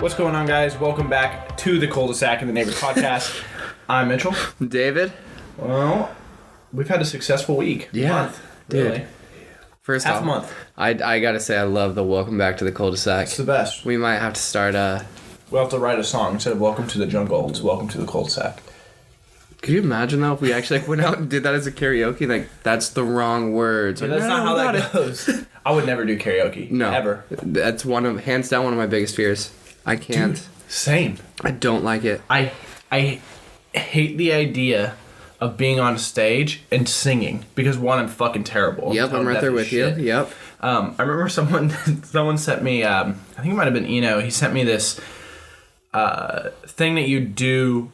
What's going on, guys? Welcome back to the Cul-de-sac in the Neighbor podcast. I'm Mitchell. David. Well, we've had a successful week. Month, really. Dude. First half off, a month. I gotta say I love the welcome back to the cul-de-sac. It's the best. We might have to start We'll have to write a song instead of "Welcome to the Jungle." It's "Welcome to the Cul-de-sac." Could you imagine though if we actually went out and did that as a karaoke? Like that's the wrong words. Yeah, that's not how that goes. I would never do karaoke. No, ever. That's hands down one of my biggest fears. I can't. Dude, same. I don't like it. I hate the idea of being on stage and singing because one, I'm fucking terrible. Yep, I'm right there with you. Yep. I remember someone sent me. I think it might have been Eno. He sent me this thing that you do.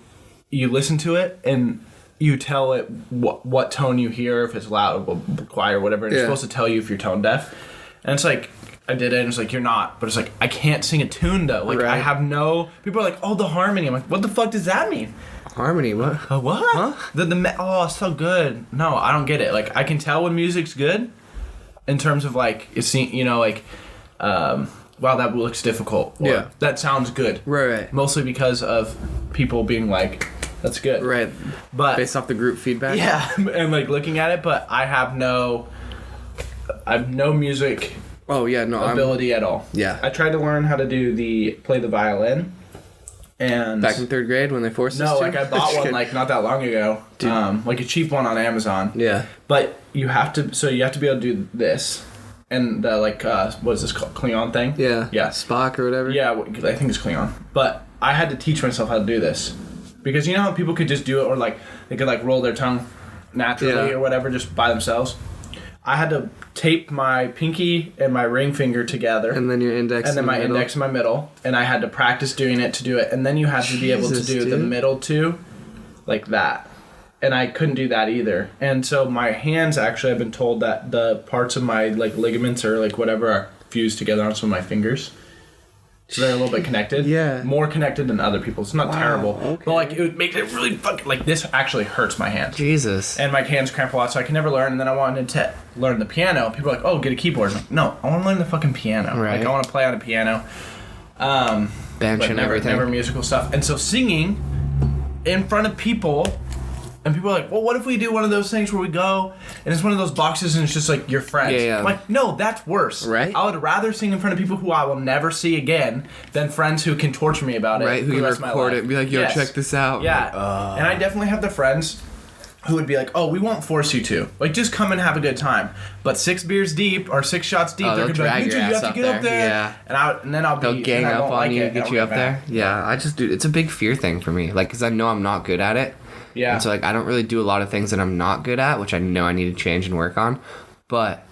You listen to it and you tell it what tone you hear, if it's loud or quiet or whatever. And it's supposed to tell you if you're tone deaf. And it's like, I did it and it's like, you're not. But it's like, I can't sing a tune though. Like, I have no... People are like, oh, the harmony. I'm like, what the fuck does that mean? Harmony, what? What? Huh? Oh, it's so good. No, I don't get it. Like, I can tell when music's good in terms of like, it's, you know, like... wow, that looks difficult. Or, that sounds good. Right. Mostly because of people being like, that's good. Right. But based off the group feedback? Yeah, and like looking at it, but I have no music ability at all. Yeah. I tried to learn how to play the violin. And back in third grade when they forced us to? No, like I bought one like not that long ago. Like a cheap one on Amazon. Yeah. But you have to be able to do this. And what is this called? Klingon thing? Yeah. Yeah. Spock or whatever? Yeah, I think it's Klingon. But I had to teach myself how to do this. Because you know how people could just do it or like they could like roll their tongue naturally or whatever just by themselves? I had to tape my pinky and my ring finger together. And then your index and then my index and my middle. And I had to practice doing it to do it. And then you had to be able to do the middle too. Like that. And I couldn't do that either. And so my hands actually, I've been told that the parts of my like ligaments or like whatever are fused together on some of my fingers. So they're a little bit connected. Yeah. More connected than other people. It's not terrible. Okay. But like it would make it really fucking like this actually hurts my hands. Jesus. And my hands cramp a lot, so I can never learn. And then I wanted to learn the piano. People are like, oh, get a keyboard. I'm like, no, I want to learn the fucking piano. Right. Like I want to play on a piano. Bench and everything. Never musical stuff. And so singing in front of people. And people are like, well, what if we do one of those things where we go and it's one of those boxes and it's just like your friends? Yeah. I'm like, no, that's worse. Right. I would rather sing in front of people who I will never see again than friends who can torture me about it. Right, who can record it and be like, yo, check this out. Yeah. Like, and I definitely have the friends who would be like, oh, we won't force you to. Like, just come and have a good time. But 6 beers deep or 6 shots deep, they're going to be like, you have to get up there. Yeah. And then I'll be... They'll gang up on you and get you up there. Yeah, it's a big fear thing for me. Like, because I know I'm not good at it. Yeah. And so, like, I don't really do a lot of things that I'm not good at, which I know I need to change and work on. But,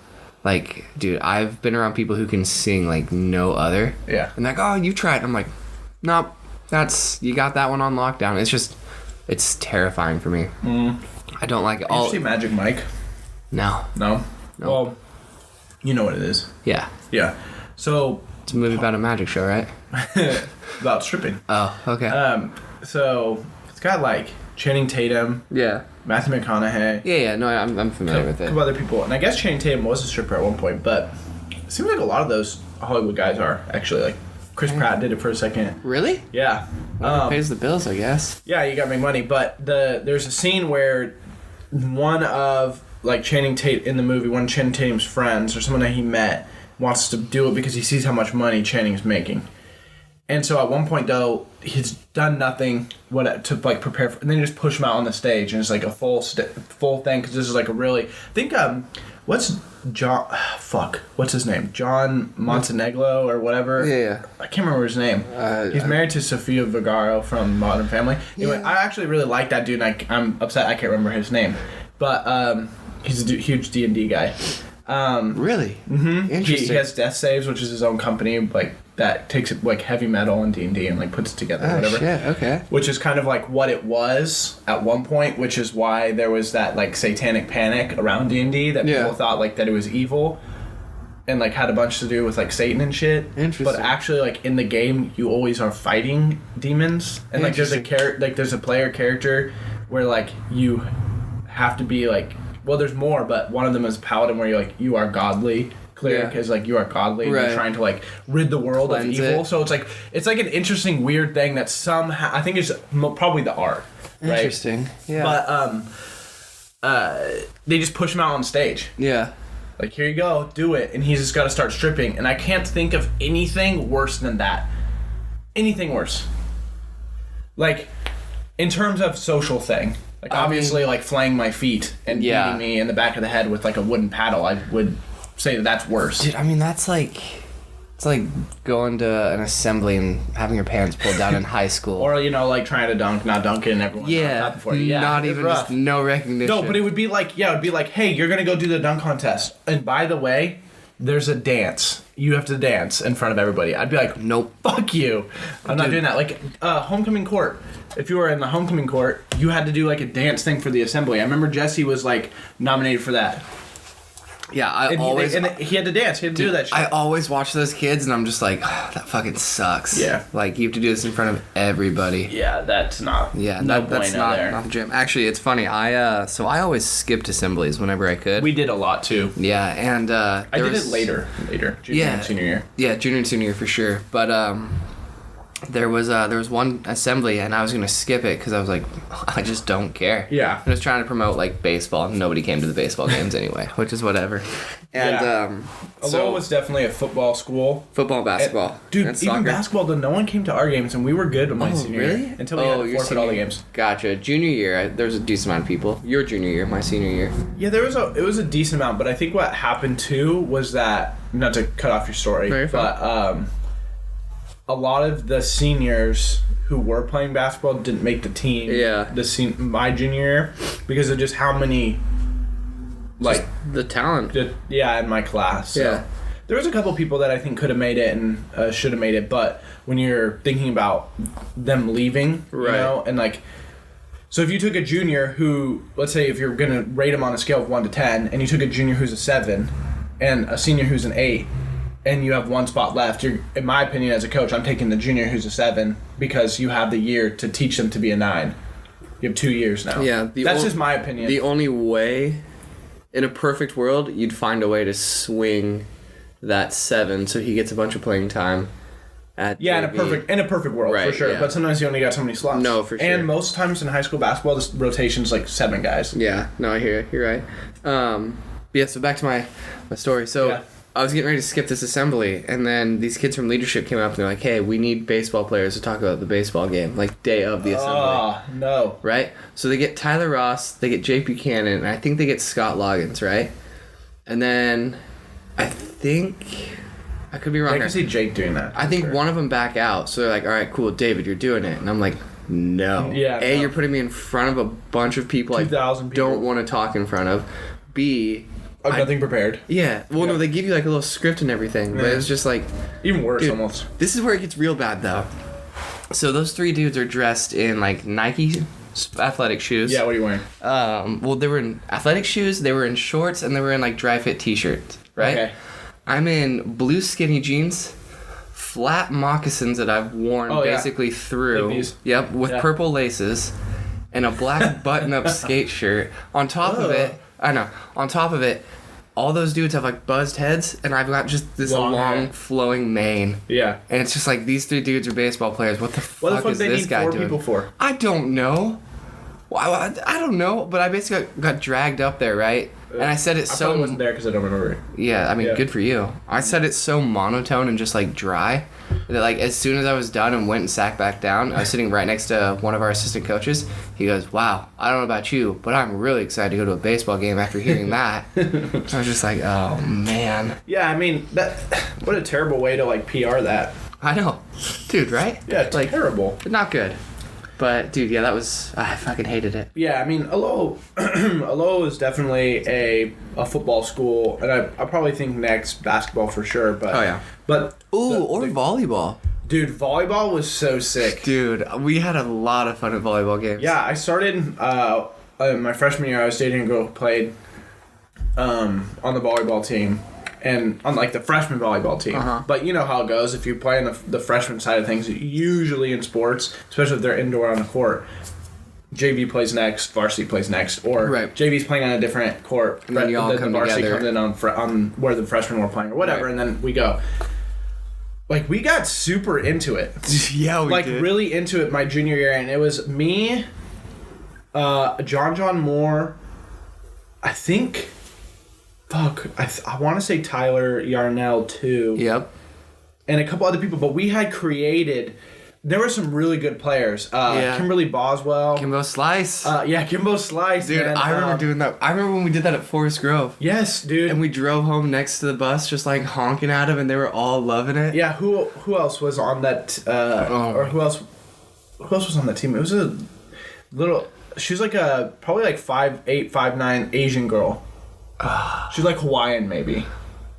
like, dude, I've been around people who can sing like no other. Yeah. And like, oh, you tried. I'm like, nope, you got that one on lockdown. It's terrifying for me. I don't like it. Did you see Magic Mike? No. Well, you know what it is. Yeah. Yeah. So... It's a movie about a magic show, right? About stripping. Oh, okay. So, it's got, like... Channing Tatum. Yeah. Matthew McConaughey. Yeah, no, I'm familiar with it. A couple other people. And I guess Channing Tatum was a stripper at one point, but it seems like a lot of those Hollywood guys are, actually. Like, Chris Pratt did it for a second. Really? Yeah. Well, pays the bills, I guess. Yeah, you gotta make money. But there's a scene where one of, like, Channing Tatum in the movie, one of Channing Tatum's friends, or someone that he met, wants to do it because he sees how much money Channing's making. And so at one point, though, he's done nothing to like prepare for, and then you just push him out on the stage, and it's like a full thing because this is like a really. I think what's his name? John Montenegro or whatever. Yeah. I can't remember his name. He's married to Sofia Vergara from Modern Family. Anyway, I actually really like that dude, and I'm upset I can't remember his name, but he's a huge D&D guy. Really? Mm-hmm. Interesting. He has Death Saves, which is his own company, like that takes like heavy metal and D&D and like puts it together. Oh, whatever. Shit. Okay. Which is kind of like what it was at one point, which is why there was that like satanic panic around D&D that people thought like that it was evil, and like had a bunch to do with like Satan and shit. Interesting. But actually, like in the game, you always are fighting demons, and like there's a player character where like you have to be like. Well, there's more, but one of them is Paladin, where you are godly, clear because like you are godly and you're trying to like rid the world of evil. So it's like an interesting weird thing that somehow I think is probably the art. Right? Interesting. Yeah. But they just push him out on stage. Yeah. Like, here you go, do it. And he's just got to start stripping. And I can't think of anything worse than that. Anything worse. Like, in terms of social thing. Like, obviously, like, flaying my feet and beating me in the back of the head with, like, a wooden paddle, I would say that's worse. Dude, I mean, that's like... It's like going to an assembly and having your pants pulled down in high school. Or, you know, like trying to dunk, not dunking, and everyone top before you. Yeah, not even just no recognition. No, but it would be like, hey, you're going to go do the dunk contest. And by the way, there's a dance. You have to dance in front of everybody. I'd be like, nope. Fuck you. I'm not doing that. Like, homecoming court. If you were in the homecoming court, you had to do like a dance thing for the assembly. I remember Jesse was like nominated for that. Yeah, he had to dance. He had to do that shit. I always watch those kids, and I'm just like, oh, that fucking sucks. Yeah. Like, you have to do this in front of everybody. Yeah, that's not. Yeah, that's not the gym. Actually, it's funny. I always skipped assemblies whenever I could. We did a lot too. Yeah, and I did it later, junior and senior year. Yeah, junior and senior year for sure. But there was one assembly, and I was gonna skip it because I was like, I just don't care. Yeah. I was trying to promote like baseball. Nobody came to the baseball games anyway, which is whatever. And Aloha was definitely a football school. Football, basketball, and, dude. and even soccer. Basketball, though, no one came to our games, and we were good in my senior year until we had to forfeit all the games. Gotcha. Junior year, there was a decent amount of people. Your junior year, my senior year. Yeah, it was a decent amount, but I think what happened too was that, not to cut off your story, but a lot of the seniors who were playing basketball didn't make the team. Yeah. My junior year because of just how many, like just the talent. In my class. So. Yeah. There was a couple people that I think could have made it and should have made it, but when you're thinking about them leaving, you know, and like, so if you took a junior who, let's say if you're gonna rate him on a scale of 1 to 10, and you took a junior who's a 7, and a senior who's an 8. And you have one spot left. In my opinion, as a coach, I'm taking the junior who's a 7 because you have the year to teach them to be a 9. You have 2 years now. Yeah, that's just my opinion. The only way, in a perfect world, you'd find a way to swing that 7 so he gets a bunch of playing time. In a perfect world, for sure. Yeah. But sometimes you only got so many slots. No, for sure. And most times in high school basketball, this rotation's like 7 guys. Yeah, no, I hear you. You're right. Yeah. So back to my story. So. Yeah. I was getting ready to skip this assembly, and then these kids from leadership came up and they're like, hey, we need baseball players to talk about the baseball game, like day of the assembly. Oh, no. Right? So they get Tyler Ross, they get Jake Buchanan, and I think they get Scott Loggins, right? And then I think... I could be wrong. I can see Jake doing that. I think one of them back out, so they're like, all right, cool, David, you're doing it. And I'm like, no. Yeah. You're putting me in front of a bunch of people I don't want to talk in front of. B... nothing prepared. Yeah. Well, no, they give you like a little script and everything, but it's just like... Even worse, almost. This is where it gets real bad, though. So those 3 dudes are dressed in like Nike athletic shoes. Yeah, what are you wearing? Well, they were in athletic shoes, they were in shorts, and they were in like dry fit t-shirts, right? Okay. I'm in blue skinny jeans, flat moccasins that I've worn basically through. Like these. Yep, with purple laces, and a black button-up skate shirt. On top of it, all those dudes have like buzzed heads, and I've got just this long flowing mane. Yeah. And it's just like, these 3 dudes are baseball players. What the fuck is this guy doing? People for? I don't know. Well, I don't know, but I basically got dragged up there, right? And I said it so... I wasn't there because I don't remember it. Yeah, I mean, good for you. I said it so monotone and just, like, dry that, like, as soon as I was done and went and sat back down, I was sitting right next to one of our assistant coaches. He goes, wow, I don't know about you, but I'm really excited to go to a baseball game after hearing that. I was just like, oh, man. Yeah, I mean, what a terrible way to, like, PR that. I know. Dude, right? Yeah, it's like, terrible. Not good. But, dude, yeah, I fucking hated it. Yeah, I mean, Aloha is definitely a football school, and I probably think next basketball for sure, but... Oh, yeah. But... volleyball. Dude, volleyball was so sick. Dude, we had a lot of fun at volleyball games. Yeah, I started, my freshman year, I was dating a girl who played on the volleyball team. And on like the freshman volleyball team. But you know how it goes. If you play on the freshman side of things, usually in sports, especially if they're indoor on the court, JV plays next, varsity plays next, or JV's playing on a different court, and then you all come varsity together. comes in on where the freshmen were playing or whatever, and then we go. Like, we got super into it. Yeah, we did. Like, really into it my junior year, and it was me, John Moore, I think, I want to say Tyler Yarnell too. Yep. And a couple other people, but we had created... There were some really good players. Kimberly Boswell. Kimbo Slice. Kimbo Slice. Dude, man. I remember doing that. I remember when we did that at Forest Grove. Yes, dude. And we drove home next to the bus just like honking at him and they were all loving it. Yeah, who else was on that or who else was on that team? It was a little she was like probably like 5'8", 5'9" Asian girl. She's like Hawaiian maybe.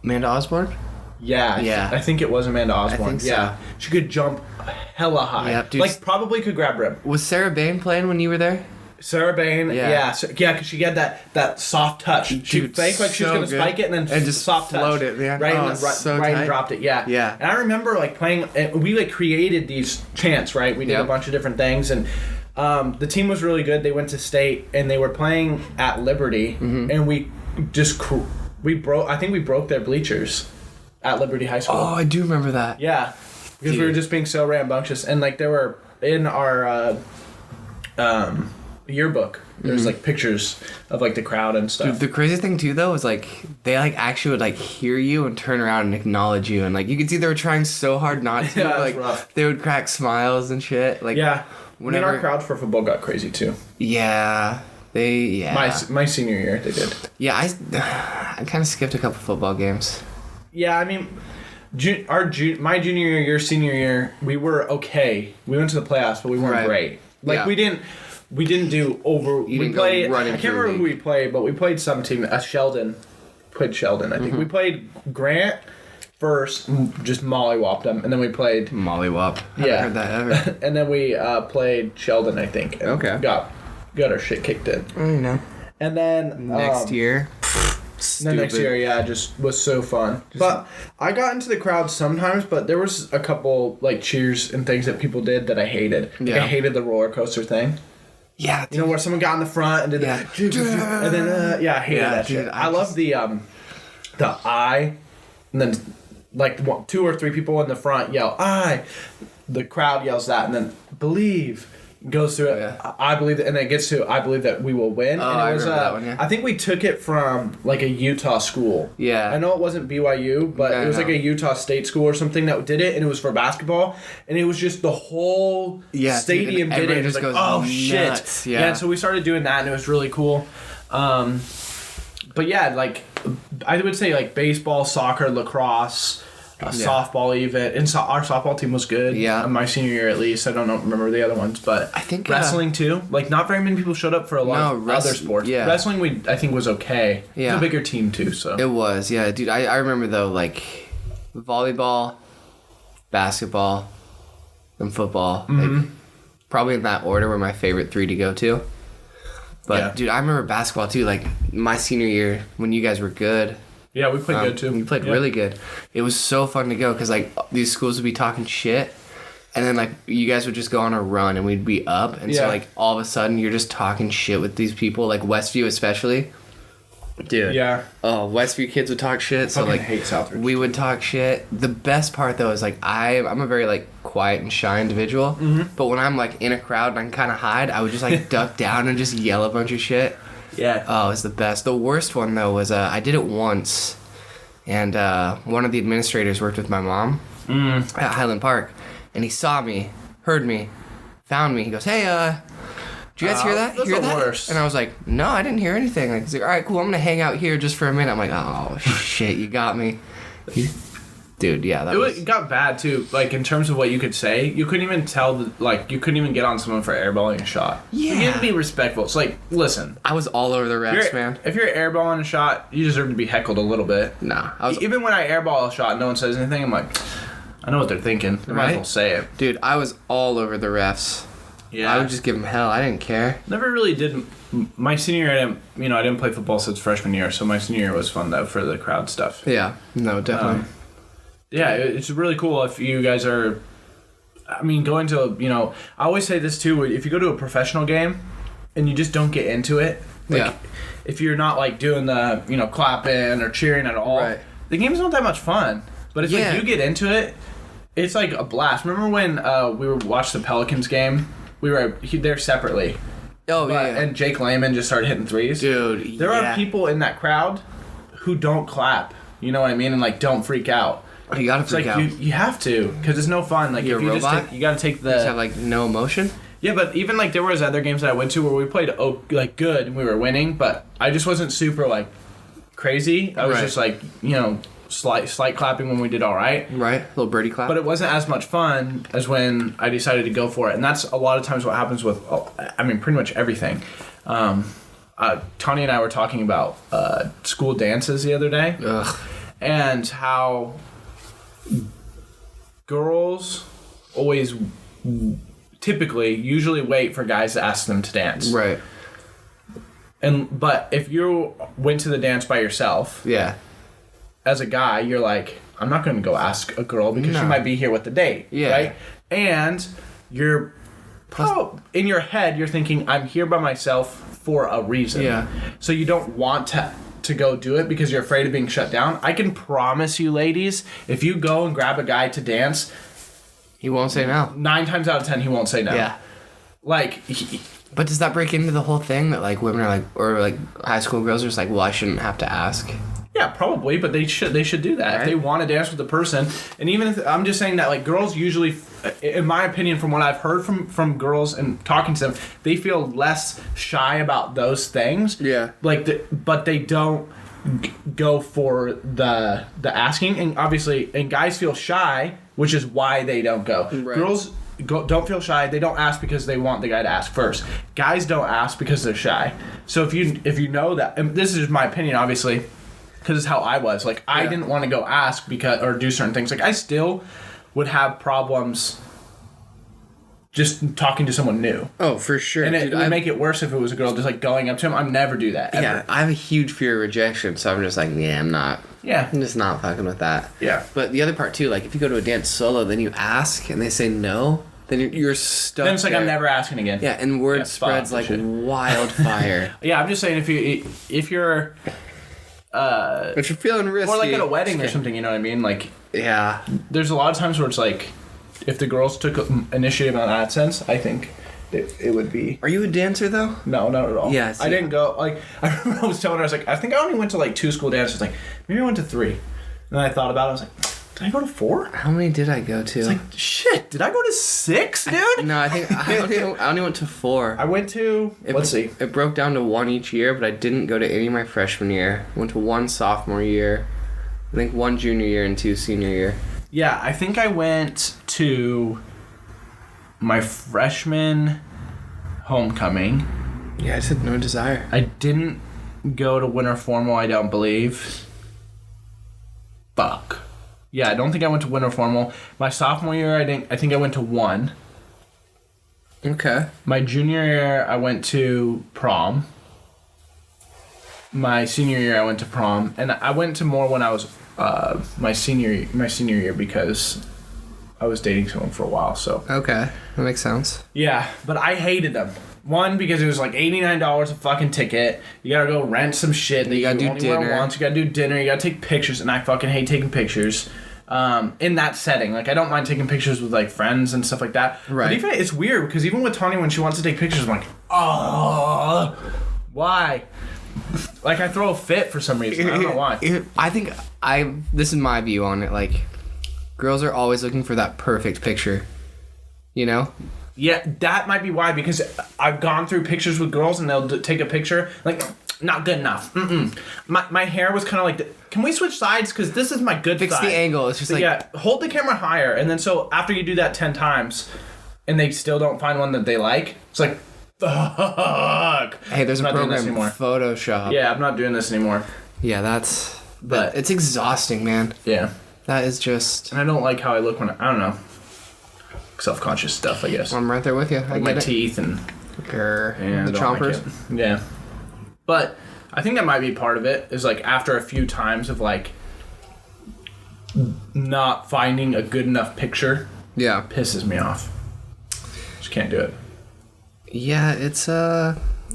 Amanda Osborne? Yeah. I think it was Amanda Osborne. I think so. Yeah. She could jump hella high. Yeah, dude. Like, probably could grab rim. Was Sarah Bain playing when you were there? Sarah Bain, yeah, because she had that soft touch. She faked like she was gonna spike it and then just soft touch, float it, man. Right, and dropped it, yeah. Yeah. And I remember like playing. We like created these chants, right? We did a bunch of different things, and the team was really good. They went to state and they were playing at Liberty, and we just broke. I think we broke their bleachers at Liberty High School. Oh, I do remember that. Yeah, because we were just being so rambunctious, and like there were in our yearbook. There's like pictures of like the crowd and stuff. Dude, the crazy thing too though is like they like actually would like hear you and turn around and acknowledge you, and like you could see they were trying so hard not to. Yeah, like rough. They would crack smiles and shit. Like whenever our crowd for football got crazy too. Yeah. My senior year they did. Yeah, I kind of skipped a couple football games. Yeah, I mean, my junior year, your senior year, we were okay. We went to the playoffs, but we weren't great. Like we didn't do over. We played. I can't remember who we played, but we played some team. Sheldon. Played Sheldon, I think. We played Grant first, just mollywopped them, and then we played mollywop. Yeah, haven't heard that ever. And then we played Sheldon, I think. Okay. Got our shit kicked in. You know. And then next year. The next year, just was so fun. But I got into the crowd sometimes, but there was a couple like cheers and things that people did that I hated. Like, I hated the roller coaster thing. Yeah, dude. You know where someone got in the front and did that, and then I hated that shit. I love the I, and then like 2 or 3 people in the front yell I, the crowd yells that, and then believe. Goes through it. Yeah. I believe that, and then it gets to I believe that we will win. Oh, and it was, I remember that one. Yeah. I think we took it from like a Utah school. Yeah. I know it wasn't BYU, but it was like a Utah State school or something that did it, and it was for basketball, and it was just the whole stadium did it. It was like, oh nuts. Shit. Yeah. And so we started doing that, and it was really cool. But yeah, like I would say like baseball, soccer, lacrosse. Softball even, and our softball team was good. Yeah, my senior year at least. I don't remember the other ones, but I think wrestling too. Like not very many people showed up for a lot of other sports. Yeah, wrestling I think was okay. Yeah, it was a bigger team too. So it was. Yeah, dude. I remember though like volleyball, basketball, and football. Like, probably in that order were my favorite 3 to go to. But dude, I remember basketball too. Like my senior year when you guys were good. Yeah, we played good too. We played really good. It was so fun to go because like these schools would be talking shit, and then like you guys would just go on a run and we'd be up, and so like all of a sudden you're just talking shit with these people, like Westview especially. Dude. Yeah. Oh, Westview kids would talk shit. So like hate Southridge. We would talk shit. The best part though is like I'm a very like quiet and shy individual, but when I'm like in a crowd and I can kind of hide, I would just like duck down and just yell a bunch of shit. Yeah. Oh, it's the best. The worst one, though, was I did it once, and one of the administrators worked with my mom at Highland Park, and he saw me, heard me, found me. He goes, hey, did you guys hear that? That's hear the that? worst. And I was like, no, I didn't hear anything. Like, he's like, all right, cool, I'm going to hang out here just for a minute. I'm like, oh, shit, you got me. Dude, yeah, it got bad too. Like in terms of what you could say, you couldn't even you couldn't even get on someone for airballing a shot. Yeah, you didn't be respectful. It's like, listen, I was all over the refs, man. If you're airballing a shot, you deserve to be heckled a little bit. Nah, even when I airball a shot, and no one says anything. I'm like, I know what they're thinking. They might as well say it, dude. I was all over the refs. Yeah, I would just give them hell. I didn't care. Never really did. My senior year, I didn't play football since freshman year, so my senior year was fun though for the crowd stuff. Yeah, no, definitely. Yeah, it's really cool if you guys are, going to, I always say this too, if you go to a professional game, and you just don't get into it. Like, if you're not like doing the, you know, clapping or cheering at all, the game's not that much fun. But if like, you get into it, it's like a blast. Remember when we were watching the Pelicans game? We were there separately. Oh, And Jake Layman just started hitting threes. Dude, there are people in that crowd who don't clap. You know what I mean? And like don't freak out. Oh, you gotta freak out. You have to, because it's no fun. Like you're if you a robot? just you gotta take the. You just have like no emotion. Yeah, but even like there was other games that I went to where we played like good and we were winning, but I just wasn't super like crazy. I was just like, you know, slight clapping when we did all right. Right, a little birdie clap. But it wasn't as much fun as when I decided to go for it, and that's a lot of times what happens with. I mean, pretty much everything. Tanya and I were talking about school dances the other day, and how girls always. Usually wait for guys to ask them to dance. Right. But if you went to the dance by yourself, as a guy, you're like, I'm not going to go ask a girl because she might be here with the date, right? And you're in your head, you're thinking, I'm here by myself for a reason. Yeah. So you don't want to go do it because you're afraid of being shut down. I can promise you, ladies, if you go and grab a guy to dance, he won't say no. 9 times out of 10, he won't say no. Yeah. Like, but does that break into the whole thing that like women are like, or like high school girls are just like, well, I shouldn't have to ask? Yeah, probably, but they should do that. Right. If they want to dance with the person, and even if I'm just saying that, like, girls usually, in my opinion, from what I've heard from girls and talking to them, they feel less shy about those things. Yeah. Like, but they don't go for the asking, and obviously, and guys feel shy, which is why they don't go. Right. Girls don't feel shy. They don't ask because they want the guy to ask first. Guys don't ask because they're shy. So if you know that, and this is my opinion, obviously, because it's how I was. Like, I didn't want to go ask or do certain things. Like, I still would have problems just talking to someone new. Oh, for sure. And it would make it worse if it was a girl just, like, going up to him. I'd never do that, ever. Yeah, I have a huge fear of rejection, so I'm just like, I'm not. Yeah. I'm just not fucking with that. Yeah. But the other part, too, like, if you go to a dance solo, then you ask, and they say no, then you're stuck. Then it's like, I'm never asking again. Yeah, and word spreads like wildfire. Yeah, I'm just saying, if you're feeling risky, or like at a wedding or something, you know what I mean? Like, there's a lot of times where it's like, if the girls took initiative in that sense, I think it would be. Are you a dancer though? No, not at all. Yeah, I didn't go. Like, I remember I was telling her, I was like, I think I only went to like 2 school dances. Like, maybe I went to 3. And then I thought about it. I was like, did I go to 4? How many did I go to? It's like, shit, did I go to 6, dude? No, I think I only went to 4. I went to, let's see. It broke down to 1 each year, but I didn't go to any my freshman year. I went to 1 sophomore year, I think 1 junior year, and 2 senior year. Yeah, I think I went to my freshman homecoming. Yeah, I said no desire. I didn't go to winter formal, I don't believe. Fuck. Yeah, I don't think I went to winter formal. My sophomore year, I think I went to 1. Okay. My junior year, I went to prom. My senior year, I went to prom, and I went to more when I was my senior year because I was dating someone for a while. So okay, that makes sense. Yeah, but I hated them. 1, because it was like $89 a fucking ticket. You gotta go rent some shit that you gotta do dinner. You gotta do dinner. You gotta take pictures, and I fucking hate taking pictures. In that setting, like, I don't mind taking pictures with like friends and stuff like that. Right. But even it's weird because even with Tanya, when she wants to take pictures, I'm like, oh, why? Like, I throw a fit for some reason. I don't know why. I think this is my view on it. Like, girls are always looking for that perfect picture. You know? Yeah, that might be why, because I've gone through pictures with girls and they'll take a picture, like, not good enough. My hair was kind of like, can we switch sides? Because this is my good side. Fix the angle. It's just like... Yeah, hold the camera higher. And then so after you do that 10 times and they still don't find one that they like, it's like, fuck. Hey, there's a program, Photoshop. Yeah, I'm not doing this anymore. Yeah, but it's exhausting, man. Yeah. That is just... And I don't like how I look when I don't know. Self-conscious stuff, I guess. I'm right there with you. Like my teeth and the chompers. Like, yeah. But I think that might be part of it, is like after a few times of like not finding a good enough picture. Yeah. Pisses me off. Just can't do it. Yeah, it's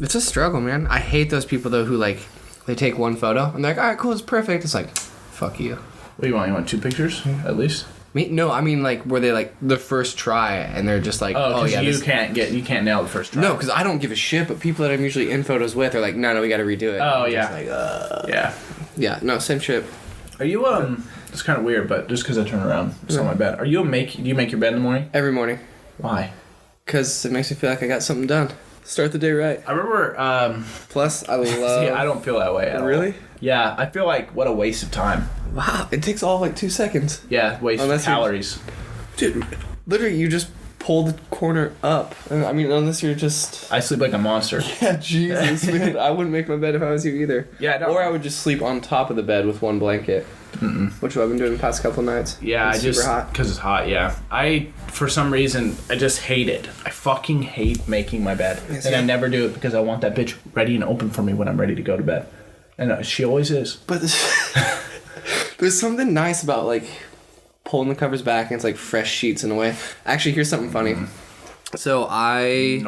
It's a struggle, man. I hate those people though who like they take one photo and they're like, all right, cool, it's perfect. It's like, fuck you. What do you want? You want 2 pictures at least? No, I mean like where they like the first try and they're just like, oh yeah, you can't nail the first try. No, because I don't give a shit. But people that I'm usually in photos with are like, no, we got to redo it. Oh and yeah, yeah. No, same shit. Are you It's kind of weird, but just because I turn around, it's on my bed. Do you make your bed in the morning? Every morning. Why? Because it makes me feel like I got something done. Start the day right. I remember. Plus, I love. See, I don't feel that way at all. Really? Yeah, I feel like what a waste of time. Wow, it takes all like 2 seconds. Yeah, waste of calories. Dude, literally, you just pull the corner up. I mean, unless you're just. I sleep like a monster. Yeah, Jesus, man. I wouldn't make my bed if I was you either. Yeah, no. Or I would just sleep on top of the bed with one blanket. Which I've been doing the past couple nights. Yeah, it's super hot. Because it's hot, yeah. For some reason, I just hate it. I fucking hate making my bed. Yes, and I never do it because I want that bitch ready and open for me when I'm ready to go to bed. And she always is. But there's something nice about, like, pulling the covers back and it's, like, fresh sheets in a way. Actually, here's something funny. So I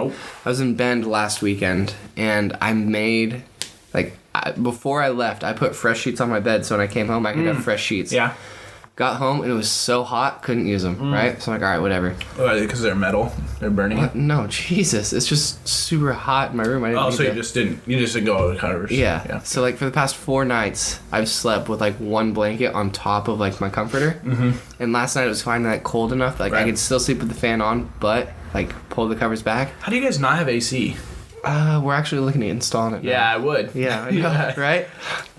was in Bend last weekend and I made, like, before I left, I put fresh sheets on my bed so when I came home I could have fresh sheets. Yeah. Got home and it was so hot, couldn't use them, right? So I'm like, all right, whatever. Oh, because they're metal? They're burning? What? No, Jesus. It's just super hot in my room. You just didn't go over the covers. Yeah. So like for the past 4 nights, I've slept with like one blanket on top of like my comforter. Mm-hmm. And last night it was finally like cold enough that like I could still sleep with the fan on, but like pull the covers back. How do you guys not have AC? We're actually looking at installing it now. Yeah, I would. Yeah, I know, right?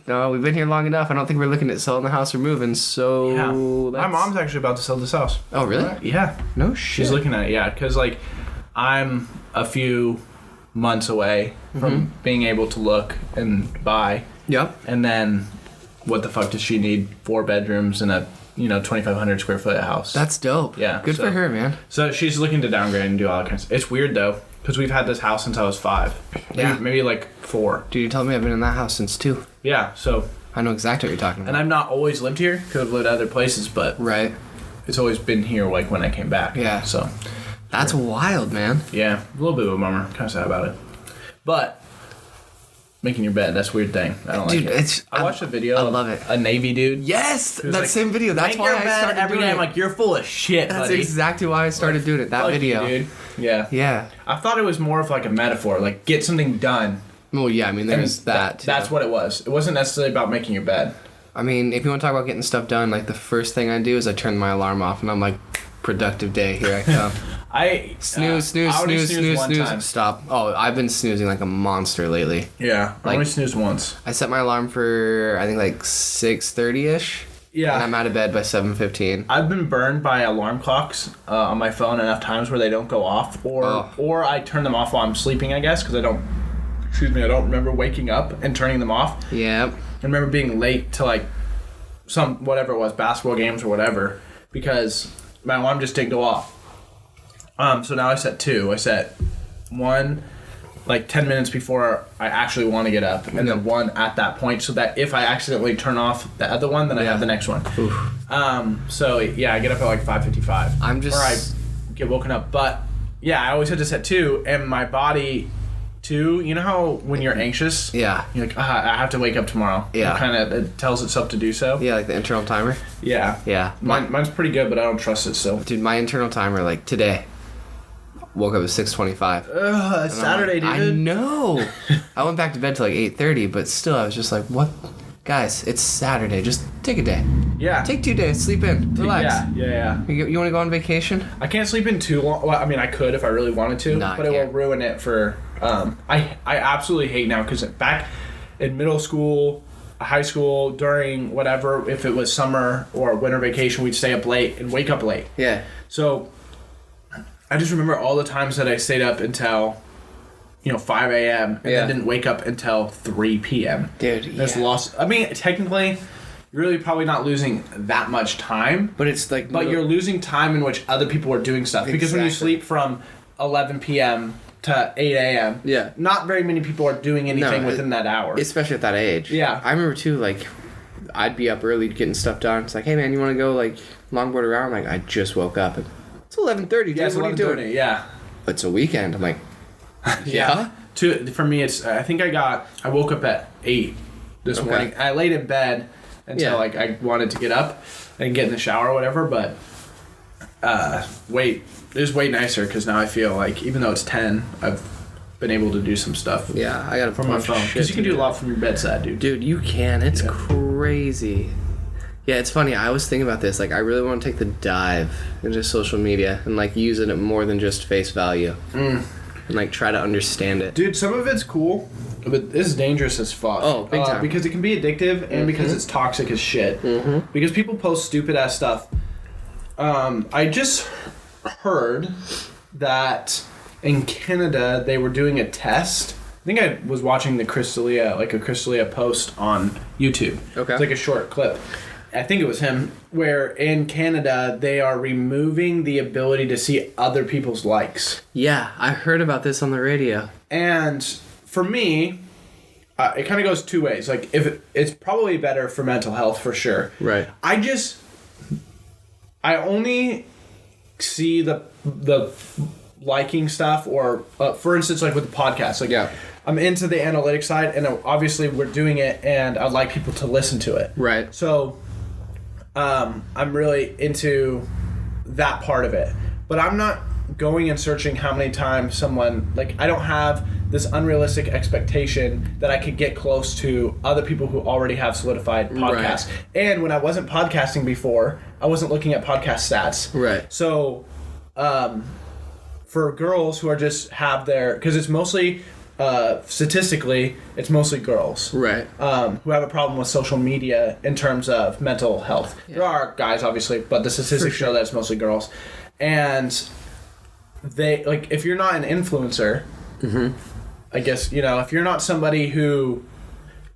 No, we've been here long enough. I don't think we're looking at selling the house or moving, so... Yeah. My mom's actually about to sell this house. Oh, really? Yeah. No shit. She's looking at it, yeah. Because, like, I'm a few months away from being able to look and buy. Yep. And then, what the fuck does she need? 4 bedrooms and a, 2,500 square foot house. That's dope. Yeah. Good for her, man. So, she's looking to downgrade and do all that kind of stuff. It's weird, though. Because we've had this house since I was 5. Maybe like 4. Dude, you told me I've been in that house since 2. Yeah, so... I know exactly what you're talking about. And I've not always lived here. Could have lived other places, but... Right. It's always been here, like, when I came back. Yeah. So... That's wild, man. Yeah, a little bit of a bummer. Kind of sad about it. But... Making your bed, that's a weird thing. I don't like it. I watched a video I love it. A Navy dude. Yes! That same video. That's why I started every doing day. it. I'm like, you're full of shit, That's buddy. exactly why I started doing it. That video. You, dude. Yeah. Yeah. I thought it was more of like a metaphor. Like, get something done. Well, yeah, I mean, there's that, too. That's what it was. It wasn't necessarily about making your bed. I mean, if you want to talk about getting stuff done, like, the first thing I do is I turn my alarm off, and I'm like, productive day, here I come. Snooze. Stop. Oh, I've been snoozing like a monster lately. Yeah, I only snoozed once. I set my alarm for, I think, like 6:30ish. Yeah. And I'm out of bed by 7:15. I've been burned by alarm clocks on my phone enough times where they don't go off, or I turn them off while I'm sleeping, I guess, because I don't remember waking up and turning them off. Yep. I remember being late to like some, whatever it was, basketball games or whatever, because my alarm just didn't go off. So now I set 2. I set 1 like 10 minutes before I actually want to get up, and then 1 at that point, so that if I accidentally turn off the other one, then I have the next one. So yeah, I get up at like 5:55. Or I get woken up. But yeah, I always had to set 2, and my body too, you know how when you're anxious, you're like, I have to wake up tomorrow. Yeah. It tells itself to do so. Yeah, like the internal timer. Yeah. Yeah. Mine's pretty good, but I don't trust it still. Dude, my internal timer, like today, woke up at 6:25. Ugh, it's Saturday, like, dude. I know. I went back to bed till like 8:30, but still, I was just like, what? Guys, it's Saturday. Just take a day. Yeah. Take 2 days. Sleep in. Relax. Yeah. You want to go on vacation? I can't sleep in too long. Well, I mean, I could if I really wanted to, but it will ruin it for... I absolutely hate now, because back in middle school, high school, during whatever, if it was summer or winter vacation, we'd stay up late and wake up late. Yeah. So I just remember all the times that I stayed up until 5 a.m. and then didn't wake up until 3 p.m. Dude, There's lost. I mean, technically, you're really probably not losing that much time. But it's like... But you're losing time in which other people are doing stuff. Because when you sleep from 11 p.m. to 8 a.m., not very many people are doing anything within that hour. Especially at that age. Yeah. I remember, too, like, I'd be up early getting stuff done. It's like, hey, man, you want to go, like, longboard around? Like, I just woke up. And it's 11:30, dude. Yeah, what are you doing? Yeah. It's a weekend. I'm like... Yeah. For me, it's I think I woke up at 8 this morning. I laid in bed until like I wanted to get up and get in the shower or whatever, but it was way nicer because now I feel like even though it's 10, I've been able to do some stuff. Yeah, I got it from my phone because you can do a lot from your bedside, dude. Dude, you can. It's crazy. Yeah, it's funny. I was thinking about this. Like, I really want to take the dive into social media and, like, use it at more than just face value. And, like, try to understand it. Dude, some of it's cool, but this is dangerous as fuck. Oh, big time. Because it can be addictive and because it's toxic as shit. Because people post stupid-ass stuff. I just heard that in Canada they were doing a test. I think I was watching a Chris D'Elia post on YouTube. Okay. It's like a short clip. I think it was him, where in Canada, they are removing the ability to see other people's likes. Yeah, I heard about this on the radio. And for me, it kind of goes two ways. Like, it's probably better for mental health, for sure. Right. I only see the liking stuff, or, for instance, like with the podcast. Like, I'm into the analytics side, and obviously we're doing it, and I'd like people to listen to it. Right. So... I'm really into that part of it. But I'm not going and searching how many times someone... Like, I don't have this unrealistic expectation that I could get close to other people who already have solidified podcasts. Right. And when I wasn't podcasting before, I wasn't looking at podcast stats. Right. So, for girls who are just have their... Because it's mostly... statistically, it's mostly girls, right? Who have a problem with social media in terms of mental health. Yeah. There are guys, obviously, but the statistics show that it's mostly girls. And they if you're not an influencer, I guess if you're not somebody who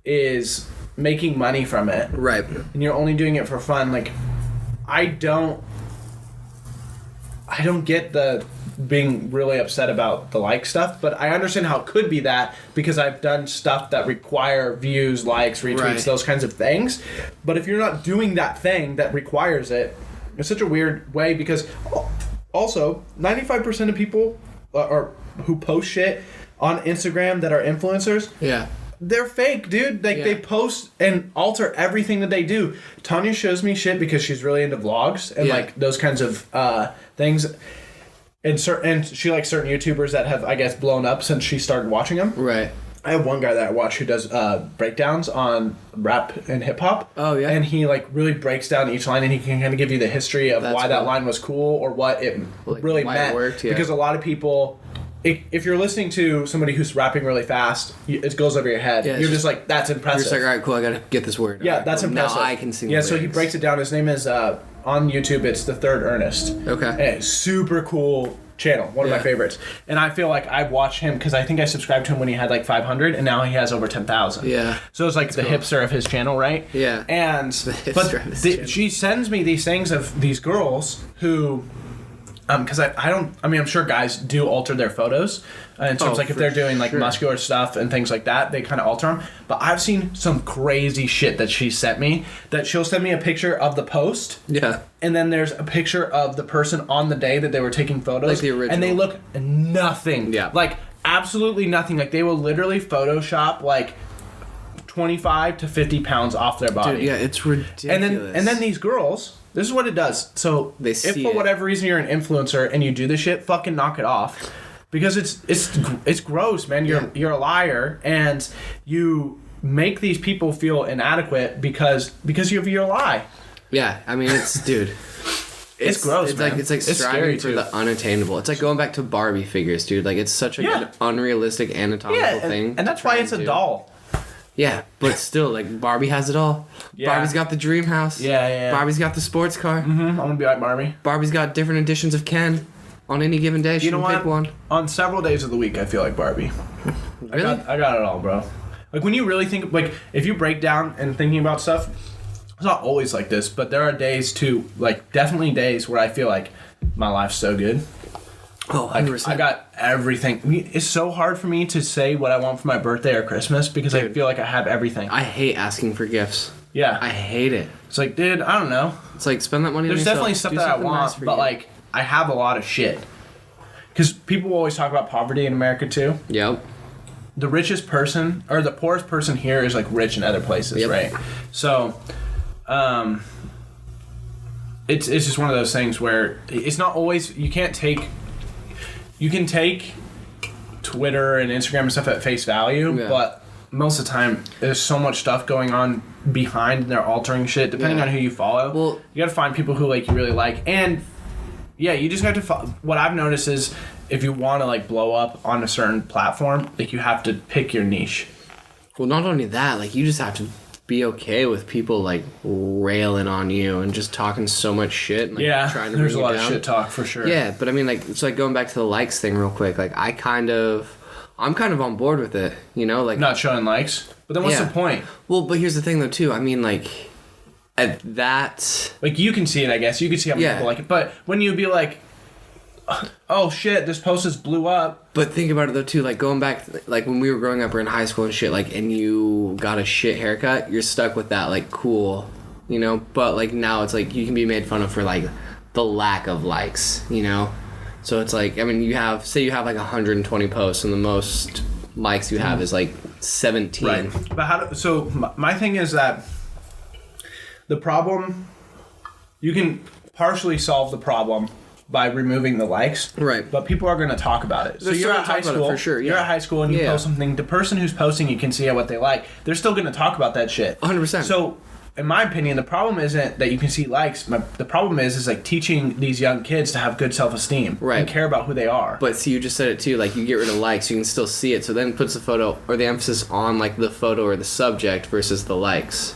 is making money from it, right, and you're only doing it for fun, like I don't get the being really upset about the like stuff, but I understand how it could be that because I've done stuff that require views, likes, retweets, those kinds of things. But if you're not doing that thing that requires it, it's such a weird way because also 95% of people who post shit on Instagram that are influencers, they're fake, dude. They post and alter everything that they do. Tanya shows me shit because she's really into vlogs and like those kinds of things. And she likes certain YouTubers that have, I guess, blown up since she started watching them. Right. I have one guy that I watch who does breakdowns on rap and hip hop. Oh yeah. And he really breaks down each line, and he can kind of give you the history of why that line was cool or what it really meant. It worked, because a lot of people, if you're listening to somebody who's rapping really fast, it goes over your head. Yeah, you're just like, that's impressive. You're just like, all right, cool, I gotta get this word. Yeah, that's impressive. Now I can sing. Yeah, so he breaks it down. His name is on YouTube. It's The Third Ernest. Okay. And it's super cool channel, one of my favorites. And I feel like I've watched him because I think I subscribed to him when he had like 500, and now he has over 10,000. Yeah. So it's like the hipster of his channel, right? Yeah. And she sends me these things of these girls who, because I'm sure guys do alter their photos in terms if they're doing like muscular stuff and things like that, they kind of alter them. But I've seen some crazy shit that she sent me, that she'll send me a picture of the post. Yeah. And then there's a picture of the person on the day that they were taking photos. Like the original. And they look nothing. Yeah. Like absolutely nothing. Like they will literally Photoshop like 25 to 50 pounds off their body. Dude, yeah, it's ridiculous. And then these girls, this is what it does. So if for whatever reason you're an influencer and you do this shit, fucking knock it off. Because it's gross, man. You're a liar, and you make these people feel inadequate because of your lie. Yeah, I mean it's dude. It's gross, man. It's striving for the unattainable. It's like going back to Barbie figures, dude. Like it's such an unrealistic anatomical thing. And that's why it's a doll. Yeah, but still, like Barbie has it all. Yeah. Barbie's got the dream house. Yeah. Barbie's got the sports car. I'm gonna be like Barbie. Barbie's got different editions of Ken. On any given day, she can pick one. On several days of the week, I feel like Barbie. Really? I got it all, bro. Like, when you really think... Like, if you break down and thinking about stuff, it's not always like this, but there are days, too, like, definitely days where I feel like my life's so good. Oh, 100%. I got everything. It's so hard for me to say what I want for my birthday or Christmas because I feel like I have everything. I hate asking for gifts. Yeah. I hate it. It's like, dude, I don't know. It's like, spend that money on yourself. There's definitely stuff that I want, but, like... I have a lot of shit. Because people always talk about poverty in America, too. Yep. the richest person or the poorest person here is like rich in other places, right? So, it's just one of those things where it's not always, you can take Twitter and Instagram and stuff at face value, but most of the time there's so much stuff going on behind, and they're altering shit depending on who you follow. Well, you gotta find people who like you really like, and you just have to what I've noticed is if you want to like blow up on a certain platform, like you have to pick your niche. Well, not only that, like you just have to be okay with people like railing on you and just talking so much shit. And, like, trying to there's a lot of shit talk for sure. Yeah, but I mean, like, it's like going back to the likes thing real quick. Like, I'm kind of on board with it, you know, like not showing likes. But then what's the point? Well, but here's the thing though too. I mean, like at that, like you can see it. I guess you can see how many people like it. But when you be like, oh shit, this post just blew up. But think about it though too, like going back, like when we were growing up or in high school and shit, like, and you got a shit haircut, you're stuck with that, like, cool, you know. But like now it's like you can be made fun of for like the lack of likes, you know. So it's like, I mean, you have like 120 posts and the most likes you have is like 17. Right. But so my thing is that the problem, you can partially solve the problem by removing the likes. Right. But people are going to talk about it. So you're at high school. For sure, You're at high school and you post something. The person who's posting, you can see what they like. They're still going to talk about that shit. 100%. So in my opinion, the problem isn't that you can see likes. The problem is like teaching these young kids to have good self-esteem. Right. And care about who they are. But see, you just said it too, like you get rid of likes, you can still see it. So then it puts the photo or the emphasis on like the photo or the subject versus the likes.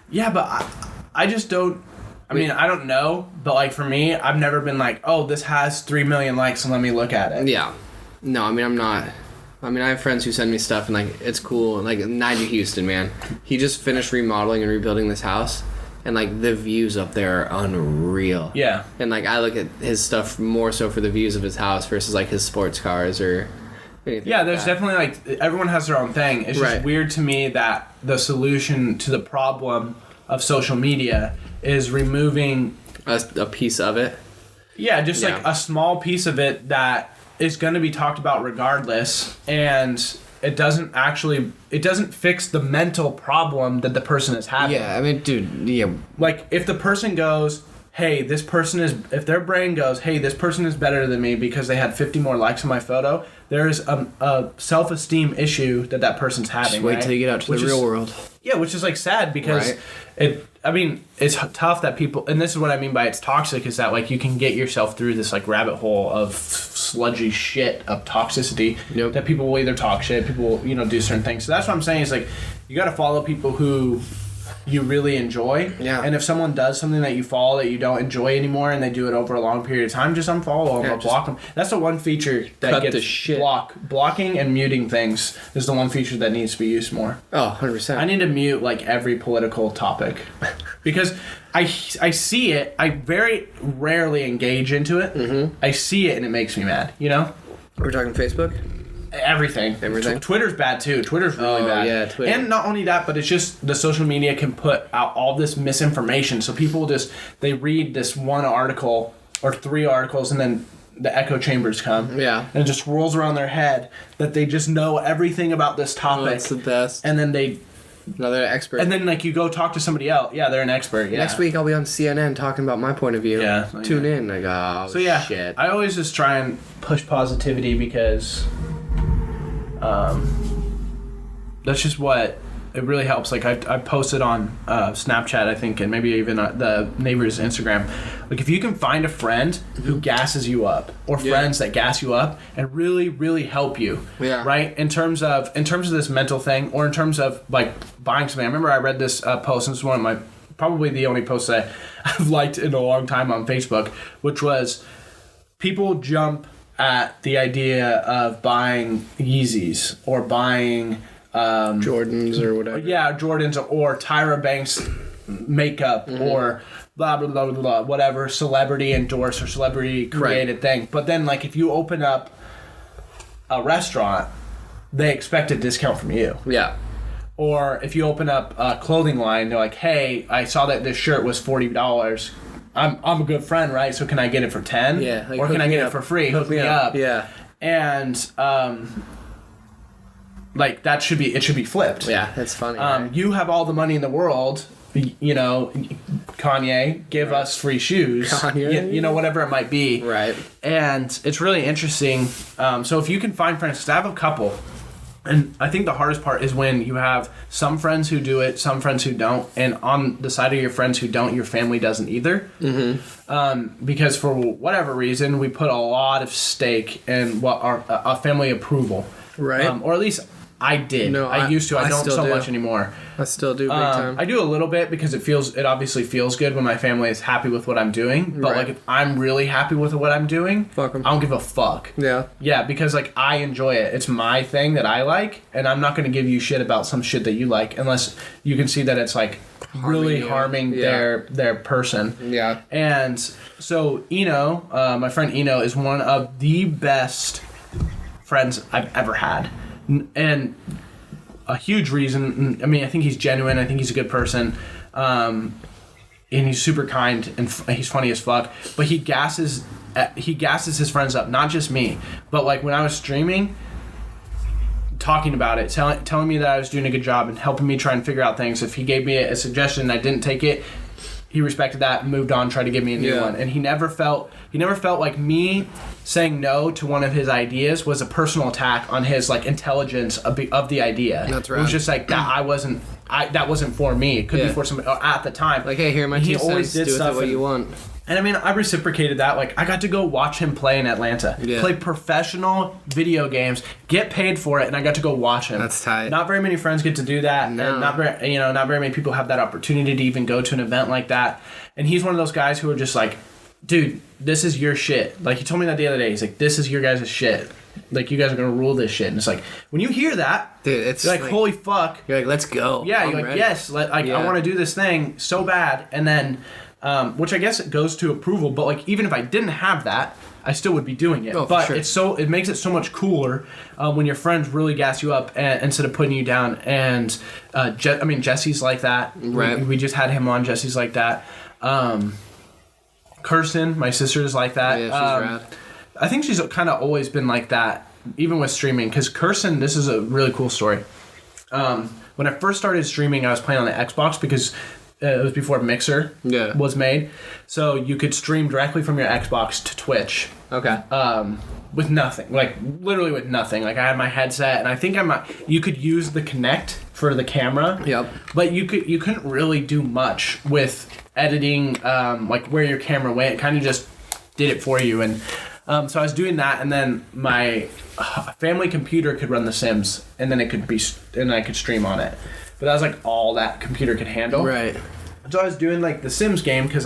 Yeah, but I just don't. I mean, I don't know, but like for me, I've never been like, oh, this has 3 million likes, so let me look at it. Yeah. No, I mean, I'm not. I mean, I have friends who send me stuff and like it's cool. Like Nigel Houston, man, he just finished remodeling and rebuilding this house, and like the views up there are unreal. Yeah. And like I look at his stuff more so for the views of his house versus like his sports cars or anything. Yeah, there's definitely like everyone has their own thing. It's just weird to me that the solution to the problem of social media is removing a piece of it. Yeah, just like a small piece of it that is going to be talked about regardless, and it doesn't fix the mental problem that the person is having. Yeah, I mean, dude, like if the person goes, hey, if their brain goes, hey, this person is better than me because they had 50 more likes on my photo, there's a self-esteem issue that person's having. Just wait till you get out to the real world. Yeah, which is like sad because it's tough that people, and this is what I mean by it's toxic, is that like you can get yourself through this like rabbit hole of sludgy shit of toxicity that people will either talk shit, people will, do certain things. So that's what I'm saying is like you got to follow people who you really enjoy. Yeah. And if someone does something that you follow that you don't enjoy anymore and they do it over a long period of time, just unfollow them or block them. That's the one feature that gets blocking and muting things is the one feature that needs to be used more. Oh, 100%. I need to mute like every political topic because I see it. I very rarely engage into it. Mm-hmm. I see it and it makes me mad, We're talking Facebook? Everything. Twitter's bad too. Twitter's really bad. Yeah, Twitter. And not only that, but it's just the social media can put out all this misinformation. So people they read this one article or 3 articles and then the echo chambers come. Yeah. And it just rolls around their head that they just know everything about this topic. Oh, that's the best. And then they're an expert. And then like you go talk to somebody else. Yeah, they're an expert. Yeah. Next week I'll be on CNN talking about my point of view. Yeah. Tune in. I go, shit. I always just try and push positivity because that's just what it really helps. Like I posted on Snapchat, I think, and maybe even the neighbor's Instagram. Like if you can find a friend who gasses you up, or friends that gas you up and really, really help you, right? In terms of this mental thing, or in terms of like buying something. I remember I read this post, and this is one of my probably the only posts that I've liked in a long time on Facebook, which was people jump at the idea of buying Yeezys or buying Jordans or whatever. Yeah, Jordans or Tyra Banks makeup or blah, blah, blah, blah, blah, whatever celebrity endorsed or celebrity created thing. But then, like, if you open up a restaurant, they expect a discount from you. Yeah. Or if you open up a clothing line, they're like, hey, I saw that this shirt was $40. I'm a good friend, right? So can I get it for 10? Yeah. Like, or can I get it for free? Hook me up. Yeah. And Like, it should be flipped. Yeah, that's funny. Right? You have all the money in the world, you know, Kanye, give us free shoes. Kanye? You know, whatever it might be. Right. And it's really interesting. So if you can find friends, 'cause I have a couple. And I think the hardest part is when you have some friends who do it, some friends who don't, and on the side of your friends who don't, your family doesn't either. Mm-hmm. Because for whatever reason, we put a lot of stake in what our family approval. Right. Or at least I did. No, I used to. I don't so much anymore. I still do big time. I do a little bit because it obviously feels good when my family is happy with what I'm doing. But like if I'm really happy with what I'm doing, fuck 'em. I don't give a fuck. Yeah. Yeah, because like I enjoy it. It's my thing that I like, and I'm not going to give you shit about some shit that you like unless you can see that it's like really harming their person. Yeah. And so Eno, my friend Eno, is one of the best friends I've ever had. And a huge reason, I mean, I think he's genuine. I think he's a good person. And he's super kind and he's funny as fuck. But he gasses his friends up, not just me. But like when I was streaming, talking about it, telling me that I was doing a good job and helping me try and figure out things. If he gave me a suggestion and I didn't take it, he respected that and moved on, tried to give me a new one. And he never felt like me saying no to one of his ideas was a personal attack on his like intelligence of the idea. That's right. It was just like that that wasn't for me. It could be for somebody at the time. Like, hey, here are my 2 cents. Do with it what you want. And I mean, I reciprocated that. Like, I got to go watch him play in Atlanta. Yeah. Play professional video games, get paid for it, and I got to go watch him. That's tight. Not very many friends get to do that. No. And not very many people have that opportunity to even go to an event like that. And he's one of those guys who are just like, dude, this is your shit. Like, he told me that the other day. He's like, this is your guys' shit. Like, you guys are going to rule this shit. And it's like, when you hear that, dude, it's you're like, holy fuck. You're like, let's go. Yeah, you're like, ready. Yes. I want to do this thing so bad. And then... which I guess it goes to approval, but like even if I didn't have that, I still would be doing it. But sure. It makes it so much cooler when your friends really gas you up instead of putting you down. And Jesse's like that. Right. We just had him on. Jesse's like that. Kirsten, my sister, is like that. Yeah, she's rad. I think she's kind of always been like that, even with streaming. Because Kirsten, this is a really cool story. When I first started streaming, I was playing on the Xbox because. It was before Mixer was made. So you could stream directly from your Xbox to Twitch. Okay. With nothing. Like, literally with nothing. Like, I had my headset, and I think you could use the Kinect for the camera. Yep. But you couldn't really do much with editing, like, where your camera went. It kind of just did it for you. And so I was doing that, and then my family computer could run The Sims, and then I could stream on it. But that was like all that computer could handle. Right. So I was doing like the Sims game because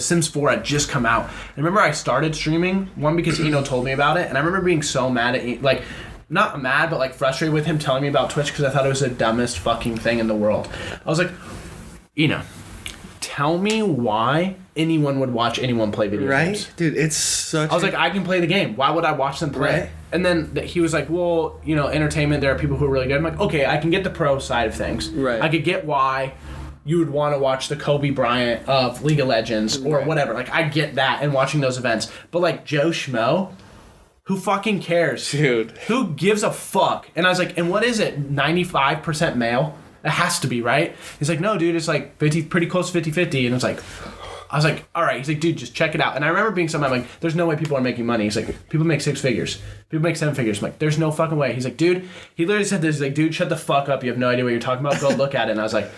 Sims 4 had just come out. I remember I started streaming, one because Eno told me about it, and I remember being so mad at like, not mad, but like frustrated with him telling me about Twitch because I thought it was the dumbest fucking thing in the world. I was like, Eno, tell me why anyone would watch anyone play video games. Right? Dude, it's such I was like, I can play the game. Why would I watch them play? Right. And then he was like, well, entertainment, there are people who are really good. I'm like, okay, I can get the pro side of things. Right. I could get why you would want to watch the Kobe Bryant of League of Legends or whatever. Like, I get that and watching those events. But, like, Joe Schmo, who fucking cares? Dude. Who gives a fuck? And I was like, and what is it, 95% male? It has to be, right? He's like, no, dude, it's like pretty close 50-50. And it's like... I was like, all right. He's like, dude, just check it out. And I remember being something like, there's no way people are making money. He's like, people make 6 figures. People make 7 figures. I'm like, there's no fucking way. He's like, dude, he literally said this. He's like, dude, shut the fuck up. You have no idea what you're talking about. Go look at it. And I was like,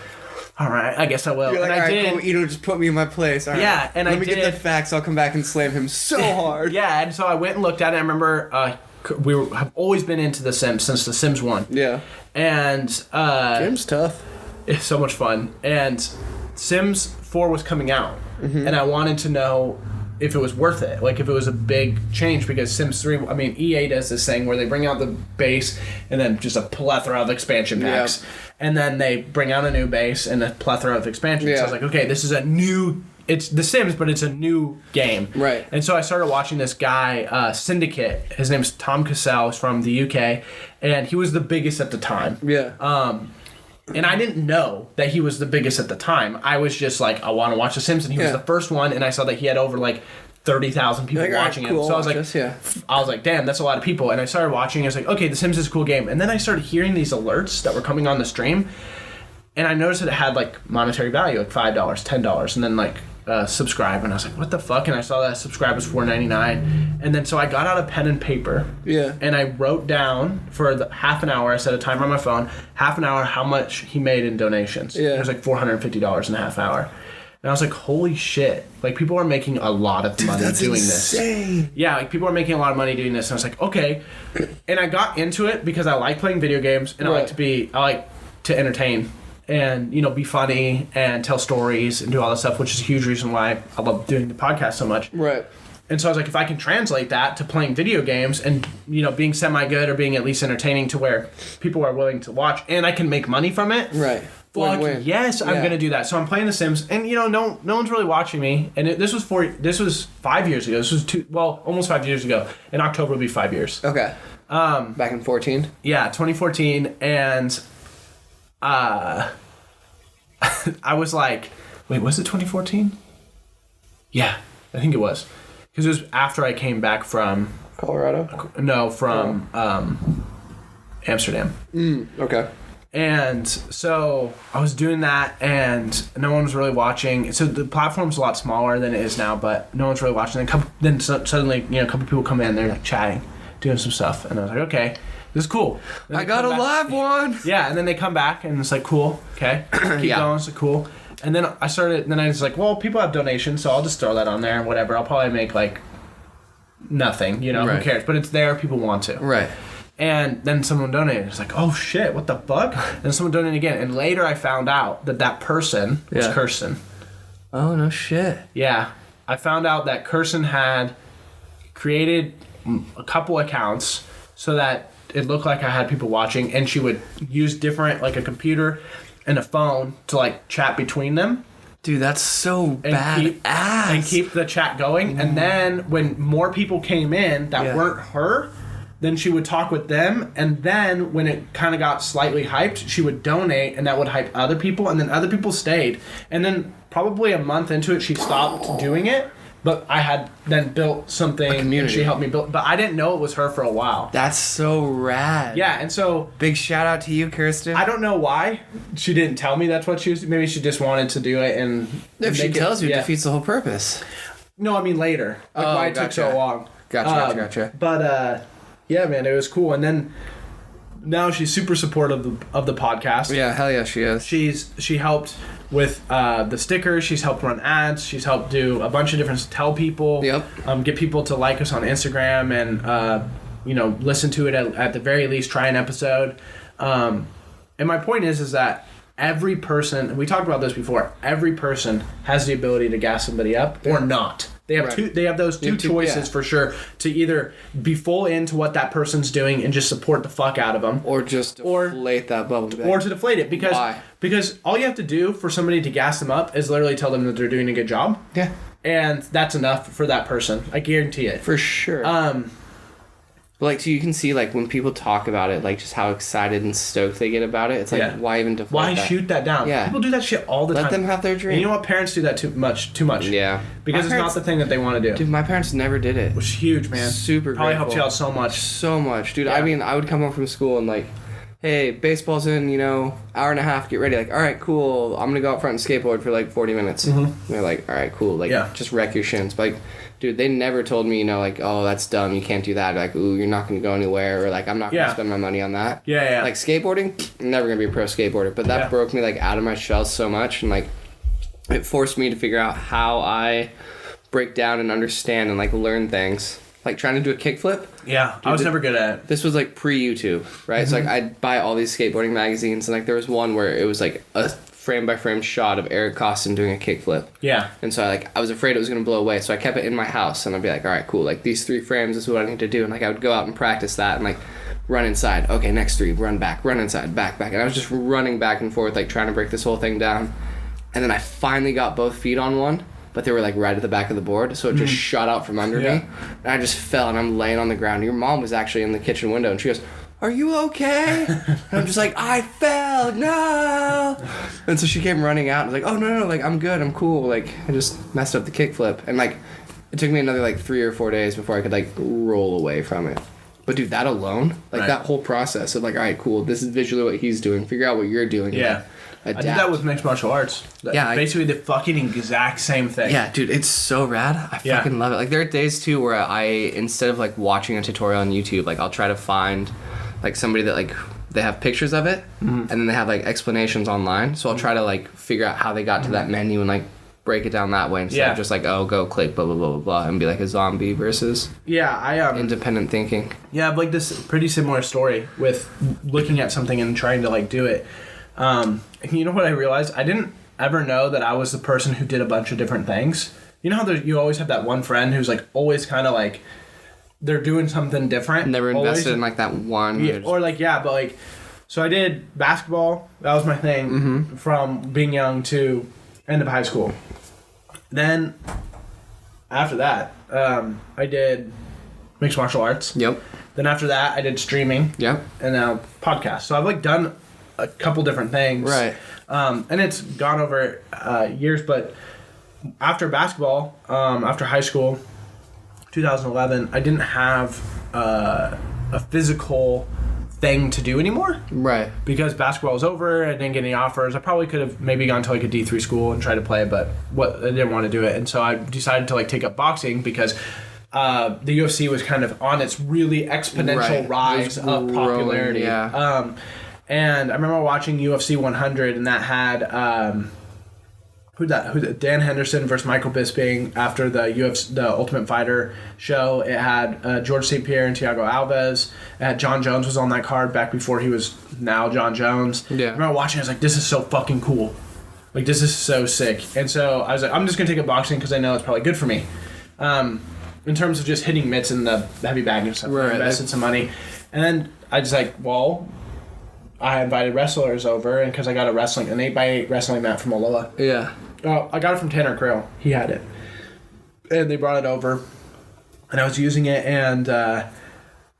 all right, I guess I will. You're like, and I did. Cool, just put me in my place. All right. Yeah, and Let me get the facts. I'll come back and slam him so hard. Yeah, and so I went and looked at it. I remember have always been into The Sims since The Sims 1. Yeah. And game's tough. It's so much fun. And Sims 4 was coming out. Mm-hmm. And I wanted to know if it was worth it, like if it was a big change, because Sims 3, I mean, EA does this thing where they bring out the base and then just a plethora of expansion packs. Yep. And then they bring out a new base and a plethora of expansions. Yeah. So I was like, okay, this is it's The Sims, but it's a new game. Right. And so I started watching this guy, Syndicate. His name's Tom Cassell. He's from the UK. And he was the biggest at the time. Yeah. And I didn't know that he was the biggest at the time. I was just like, I want to watch The Sims, and he was the first one, and I saw that he had over like 30,000 people watching it. So I was like, damn, that's a lot of people. And I started watching. I was like, okay, The Sims is a cool game. And then I started hearing these alerts that were coming on the stream, and I noticed that it had like monetary value, like $5, $10, and then like subscribe. And I was like, what the fuck? And I saw that subscribe was $4.99. And then so I got out a pen and paper. Yeah. And I wrote down for the half an hour. I set a timer on my phone. Half an hour, how much he made in donations. Yeah. It was like $450 in a half hour. And I was like, holy shit. Like, people are making a lot of money doing insane. This. Yeah, like, people are making a lot of money doing this. And I was like, okay. And I got into it because I like playing video games, and I like to entertain and, you know, be funny and tell stories and do all that stuff, which is a huge reason why I love doing the podcast so much. Right. And so I was like, if I can translate that to playing video games and, you know, being semi-good or being at least entertaining to where people are willing to watch, and I can make money from it. Right. Fuck yes, I'm gonna do that. So I'm playing The Sims, and you know, no one's really watching me. And this was 5 years ago. This was almost 5 years ago. In October will be 5 years. Okay. Back in 14. Yeah, 2014, and I was like, wait, was it 2014? Yeah, I think it was, because it was after I came back from Colorado. No, from Amsterdam. Okay. And so I was doing that, and no one was really watching. So the platform's a lot smaller than it is now, but no one's really watching. Then suddenly, you know, a couple people come in, they're like chatting, doing some stuff, and I was like, okay, this is cool. I got a live one. Yeah, and then they come back, and it's like, cool, okay, keep going, it's like, cool. And then I was like, well, people have donations, so I'll just throw that on there, whatever. I'll probably make like nothing, you know, who cares? But it's there, people want to. Right. And then someone donated. It's like, oh shit, what the fuck? And someone donated again. And later I found out that person was Kirsten. Oh, no shit. Yeah. I found out that Kirsten had created a couple accounts so that it looked like I had people watching, and she would use different, like a computer and a phone to like chat between them. Dude, that's so badass. And keep the chat going. And then when more people came in that weren't her, then she would talk with them, and then when it kind of got slightly hyped, she would donate, and that would hype other people, and then other people stayed. And then probably a month into it, she stopped doing it, but I had then built something, and she helped me build, but I didn't know it was her for a while. That's so rad. Yeah, and so... Big shout out to you, Kirsten. I don't know why she didn't tell me that's what she was... Maybe she just wanted to do it, and... If she tells you, it defeats the whole purpose. No, I mean later. Like why it took so long. Gotcha. But, yeah, man, it was cool. And then now she's super supportive of the podcast. Yeah, hell yeah, she is. She helped with the stickers. She's helped run ads. She's helped do a bunch of different tell people. Yep. Get people to like us on Instagram and you know, listen to it at the very least. Try an episode. And my point is that every person, we talked about this before. Every person has the ability to gas somebody up or not. They have They have those two choices for sure, to either be full into what that person's doing and just support the fuck out of them, or just deflate that bubble, or to deflate it because all you have to do for somebody to gas them up is literally tell them that they're doing a good job. Yeah, and that's enough for that person. I guarantee it for sure. Like, so you can see, like, when people talk about it, like, just how excited and stoked they get about it. It's like, why even deflate that? Shoot that down? Yeah. People do that shit all the time. Let them have their dream. And you know what? Parents do that too much. Yeah. Because it's not the thing that they want to do. Dude, my parents never did it. It was huge, man. Super Probably grateful. helped you out so much. So much. Dude, I mean, I would come home from school and, like, hey, baseball's in, you know, hour and a half, get ready. Like, all right, cool. I'm going to go out front and skateboard for, like, 40 minutes. Mm-hmm. And they're like, all right, cool. Like, just wreck your shins. But, like, dude, they never told me, you know, like, oh, that's dumb, you can't do that. Like, ooh, you're not going to go anywhere. Or, like, I'm not going to spend my money on that. Yeah. Like, skateboarding, I'm never going to be a pro skateboarder. But that broke me, like, out of my shell so much. And, like, it forced me to figure out how I break down and understand and, like, learn things. Like, trying to do a kickflip. Yeah, dude, I was never good at it. This was, like, pre-YouTube, right? Mm-hmm. So, like, I'd buy all these skateboarding magazines, and, like, there was one where it was, like, a frame-by-frame shot of Eric Costin doing a kickflip. Yeah. And so, I was afraid it was going to blow away, so I kept it in my house, and I'd be like, all right, cool. Like, these 3 frames is what I need to do. And, like, I would go out and practice that and, like, run inside. Okay, next 3, run back, run inside, back. And I was just running back and forth, like, trying to break this whole thing down. And then I finally got both feet on one. But they were, like, right at the back of the board, so it just shot out from under me. And I just fell, and I'm laying on the ground. Your mom was actually in the kitchen window, and she goes, are you okay? And I'm just like, I fell, no! And so she came running out, and I was like, oh, no, like, I'm good, I'm cool. Like, I just messed up the kickflip. And, like, It took me another like 3 or 4 days before I could like roll away from it. But dude, that alone, like that whole process of like, all right, cool, this is visually what he's doing. Figure out what you're doing. Yeah. I did that with mixed martial arts. Basically the fucking exact same thing. Yeah, dude, it's so rad. I fucking love it. Like there are days too where I, instead of like watching a tutorial on YouTube, like I'll try to find like somebody that like they have pictures of it and then they have like explanations online. So I'll try to like figure out how they got to that menu and like break it down that way instead of just like, oh, go click blah blah blah blah blah and be like a zombie versus independent thinking. Yeah, I have like this pretty similar story with looking at something and trying to like do it. You know what I realized? I didn't ever know that I was the person who did a bunch of different things. You know how you always have that one friend who's like always kind of like they're doing something different. Never invested in like that one. Yeah, or like but like so I did basketball. That was my thing from being young to end of high school. Then after that, I did mixed martial arts. Yep. Then after that, I did streaming. Yep. And now podcast. So I've like done a couple different things. Right. And it's gone over years, but after basketball, after high school, 2011, I didn't have a physical thing to do anymore. Right. Because basketball was over, I didn't get any offers. I probably could have maybe gone to like a D3 school and tried to play, but I didn't want to do it. And so I decided to like take up boxing because the UFC was kind of on its really exponential rise of popularity. Yeah. And I remember watching UFC 100, and that had who Dan Henderson versus Michael Bisping after the Ultimate Fighter show. It had George St. Pierre and Thiago Alves. It had John Jones was on that card back before he was now John Jones. Yeah. I remember watching. I was like, this is so fucking cool. Like, this is so sick. And so I was like, I'm just gonna take up boxing because I know it's probably good for me. In terms of just hitting mitts in the heavy bag and stuff. Right. I invested some money, and then I just like, well, I invited wrestlers over, and because I got an 8x8 wrestling mat from Aloha. Yeah. Oh, I got it from Tanner Krill. He had it. And they brought it over, and I was using it, and I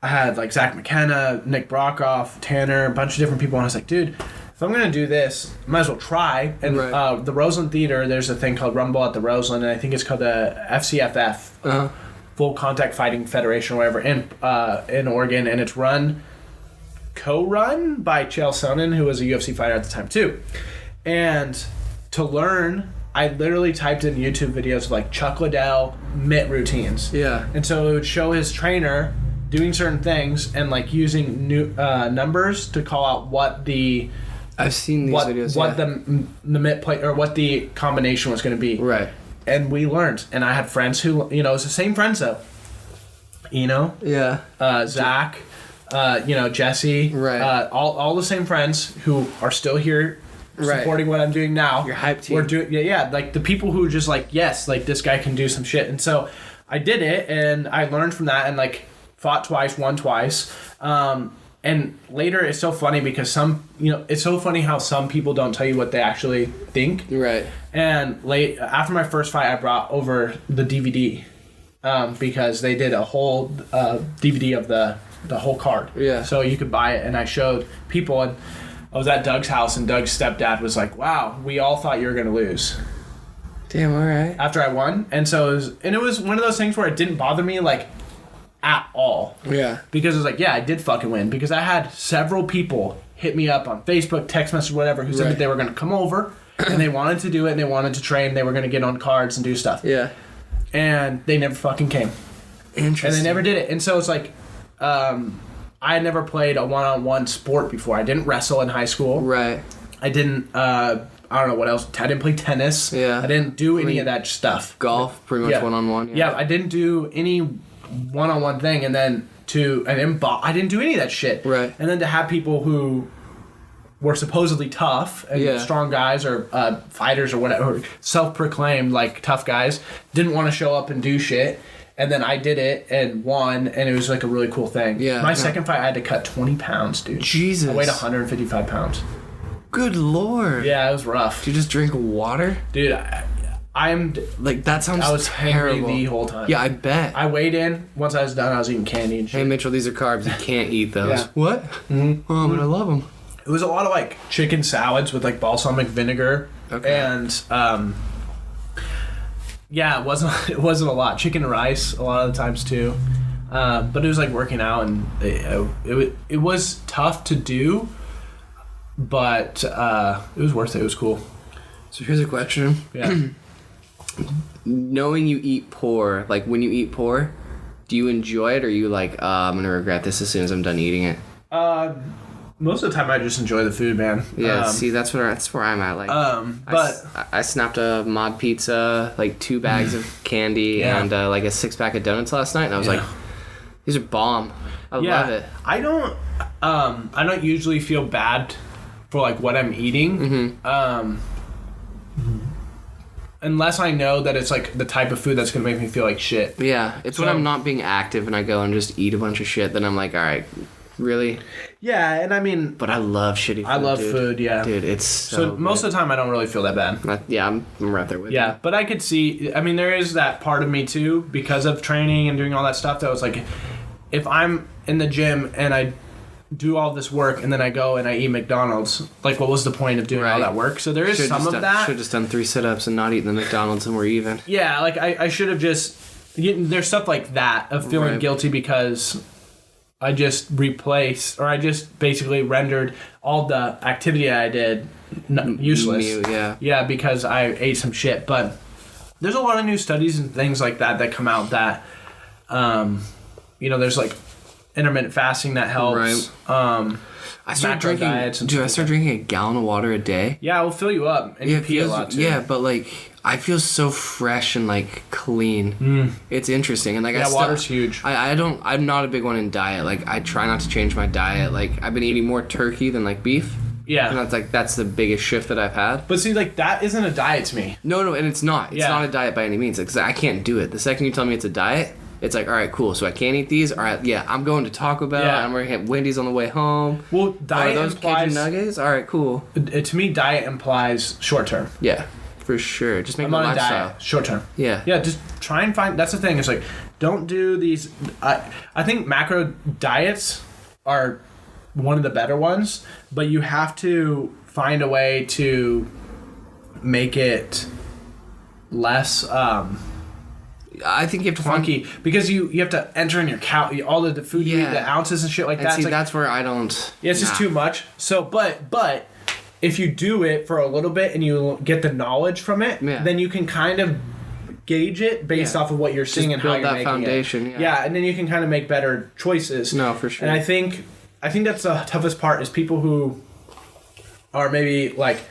had like Zach McKenna, Nick Brockoff, Tanner, a bunch of different people, and I was like, dude, if I'm going to do this, I might as well try. And the Roseland Theater, there's a thing called Rumble at the Roseland, and I think it's called the FCFF, Full Contact Fighting Federation or whatever, in Oregon, and it's co-run by Chael Sonnen, who was a UFC fighter at the time too. And to learn, I literally typed in YouTube videos of like Chuck Liddell mitt routines. Yeah. And so it would show his trainer doing certain things and like using new numbers to call out what the I've seen these videos. What the mitt play or what the combination was going to be. Right. And we learned. And I had friends who, it's the same friends though. Yeah. Zach. Jesse, right? All the same friends who are still here supporting what I'm doing now. Your hype team. We're doing, like the people who are just like, yes, like this guy can do some shit. And so I did it, and I learned from that, and like fought twice, won twice. And later, it's so funny because it's so funny how some people don't tell you what they actually think. Right. And after my first fight, I brought over the DVD because they did a whole DVD of the whole card. Yeah. So you could buy it, and I showed people, and I was at Doug's house, and Doug's stepdad was like, wow, we all thought you were going to lose. Damn, all right. After I won. And so it was one of those things where it didn't bother me, like, at all. Yeah. Because it was like, yeah, I did fucking win. Because I had several people hit me up on Facebook, text message, whatever, who said that they were going to come over, and they wanted to do it, and they wanted to train, they were going to get on cards and do stuff. Yeah. And they never fucking came. Interesting. And they never did it. And so it's like, I had never played a one-on-one sport before. I didn't wrestle in high school. Right. I didn't, I don't know what else. I didn't play tennis. Yeah. I didn't do any of that stuff. Golf, pretty much one-on-one. Yeah, I didn't do any one-on-one thing. And then I didn't do any of that shit. Right. And then to have people who were supposedly tough and strong guys or fighters or whatever, self-proclaimed like tough guys, didn't want to show up and do shit. And then I did it and won, and it was like a really cool thing. Yeah. My second fight, I had to cut 20 pounds, dude. Jesus. I weighed 155 pounds. Good Lord. Yeah, it was rough. Did you just drink water? Dude, I'm... Like, that sounds terrible. Hungry the whole time. Yeah, I bet. I weighed in. Once I was done, I was eating candy and shit. Hey, Mitchell, these are carbs. You can't eat those. Yeah. What? Mm-hmm. Oh, but I love them. It was a lot of, like, chicken salads with, like, balsamic vinegar. Okay. And, Yeah, it wasn't a lot. Chicken and rice a lot of the times too. But it was like working out, and it was tough to do, but it was worth it. It was cool. So here's a question. Yeah. Knowing you eat poor, like when you eat poor, do you enjoy it, or are you like, I'm gonna regret this as soon as I'm done eating it? Most of the time I just enjoy the food, man. Yeah, see, that's where I'm at. Like, but I snapped a mod pizza, like 2 bags of candy, and like a 6-pack of donuts last night, and I was like, these are bomb. I love it. I don't usually feel bad for like what I'm eating. Unless I know that it's like the type of food that's gonna make me feel like shit. Yeah, it's when I'm not being active and I go and just eat a bunch of shit, then I'm like, all right, really? Yeah, and I mean, but I love shitty food. I love food, yeah. Dude, it's so most of the time I don't really feel that bad. Yeah, I'm right there with you. Yeah, but I could see, I mean, there is that part of me too, because of training and doing all that stuff, that was like, if I'm in the gym and I do all this work and then I go and I eat McDonald's, like, what was the point of doing all that work? So there is some of that. Should have just done 3 sit-ups and not eaten the McDonald's and we're even. Yeah, like I should have just, there's stuff like that of feeling guilty because I just replaced, or I just basically rendered all the activity I did useless. Yeah, because I ate some shit. But there's a lot of new studies and things like that come out that, there's like intermittent fasting that helps. Right. I started drinking a gallon of water a day. Yeah, it will fill you up, and you pee a lot too. Yeah, but like I feel so fresh and like clean. It's interesting, and like water's huge. I'm not a big one in diet. Like I try not to change my diet. Like I've been eating more turkey than like beef. Yeah, and that's the biggest shift that I've had. But see, like that isn't a diet to me. No, and it's not. It's not a diet by any means. Because I can't do it. The second you tell me it's a diet, it's like, all right, cool. So I can't eat these. All right, yeah, I'm going to Taco Bell. I'm going to get Wendy's on the way home. Well, diet those implies Cajun nuggets. All right, cool. To me, diet implies short term. Yeah, for sure. Just make it a lifestyle. Diet, short term. Yeah. Yeah, just try and find. That's the thing. It's like, don't do these. I think macro diets are one of the better ones, but you have to find a way to make it less. I think you have to funky because you have to enter in your all the food you eat, the ounces and shit like that. See, that's where I don't. Yeah, it's just too much. So, but if you do it for a little bit and you get the knowledge from it, then you can kind of gauge it based off of what you're seeing and how you're making foundation, it. Yeah, and then you can kind of make better choices. No, for sure. And I think that's the toughest part is people who are maybe like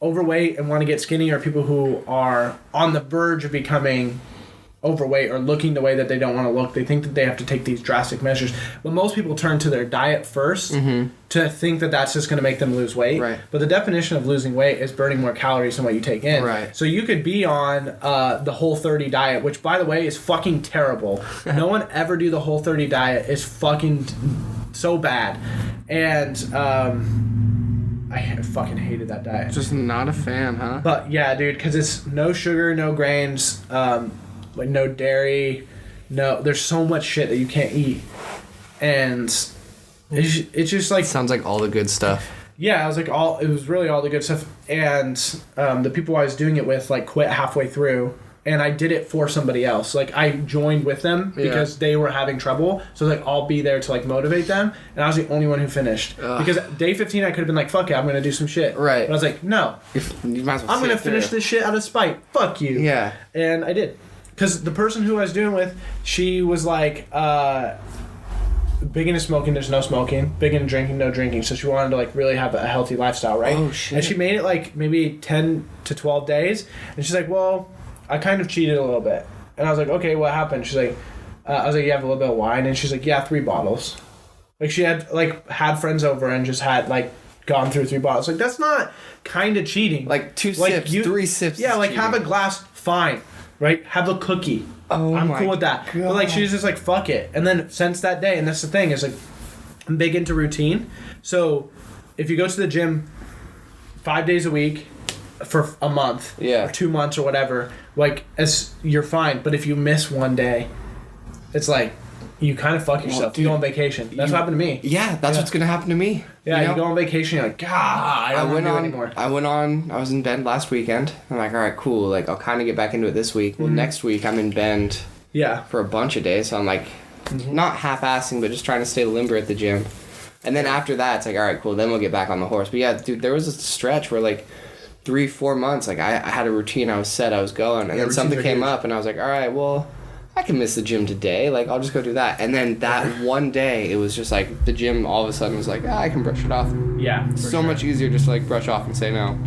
overweight and want to get skinny, or people who are on the verge of becoming overweight or looking the way that they don't want to look. They think that they have to take these drastic measures, but most people turn to their diet first to think that that's just going to make them lose weight. Right. But the definition of losing weight is burning more calories than what you take in. Right. So you could be on the Whole30 diet, which by the way is fucking terrible. No one ever do the Whole30 diet. It's fucking so bad. And I fucking hated that diet. Just not a fan, huh? But yeah, dude, because it's no sugar, no grains, like no dairy, there's so much shit that you can't eat, and it's just like sounds like all the good stuff. Yeah, it was really all the good stuff, and the people I was doing it with like quit halfway through, and I did it for somebody else. Like I joined with them because they were having trouble, so like I'll be there to like motivate them, and I was the only one who finished. Because day 15 I could have been like, fuck it, I'm gonna do some shit. Right. But I was like, no, you might as well I'm gonna finish this shit out of spite. Fuck you. Yeah. And I did. Because the person who I was doing with, she was like, big into smoking, there's no smoking. Big into drinking, no drinking. So she wanted to like really have a healthy lifestyle, right? Oh, shit. And she made it like maybe 10 to 12 days. And she's like, well, I kind of cheated a little bit. And I was like, okay, what happened? She's like, I was like, you have a little bit of wine? And she's like, yeah, 3 bottles. Like she had friends over and just had like gone through 3 bottles. Like that's not kind of cheating. Like 2 sips, 3 sips. Yeah, like cheating. Have a glass, fine. Right? Have a cookie. Oh, I'm cool with that. God. But like she was just like, fuck it. And then since that day, and that's the thing, is like I'm big into routine. So if you go to the gym 5 days a week for a month or 2 months or whatever, like you're fine. But if you miss one day, it's like you kind of fuck yourself. You go on vacation. That's what happened to me. Yeah, that's what's gonna happen to me. Yeah, you go on vacation. You're like, God, I don't want to do it anymore. I was in Bend last weekend. I'm like, all right, cool. Like, I'll kind of get back into it this week. Well, next week I'm in Bend. Yeah. For a bunch of days, so I'm like, not half-assing, but just trying to stay limber at the gym. And then after that, it's like, all right, cool. Then we'll get back on the horse. But yeah, dude, there was a stretch where like 3-4 months, like I had a routine. I was set. I was going, and then something came up, and I was like, all right, well, I can miss the gym today. Like, I'll just go do that. And then that one day, it was just like the gym all of a sudden was like, I can brush it off. Yeah. So much easier just to like brush off and say no.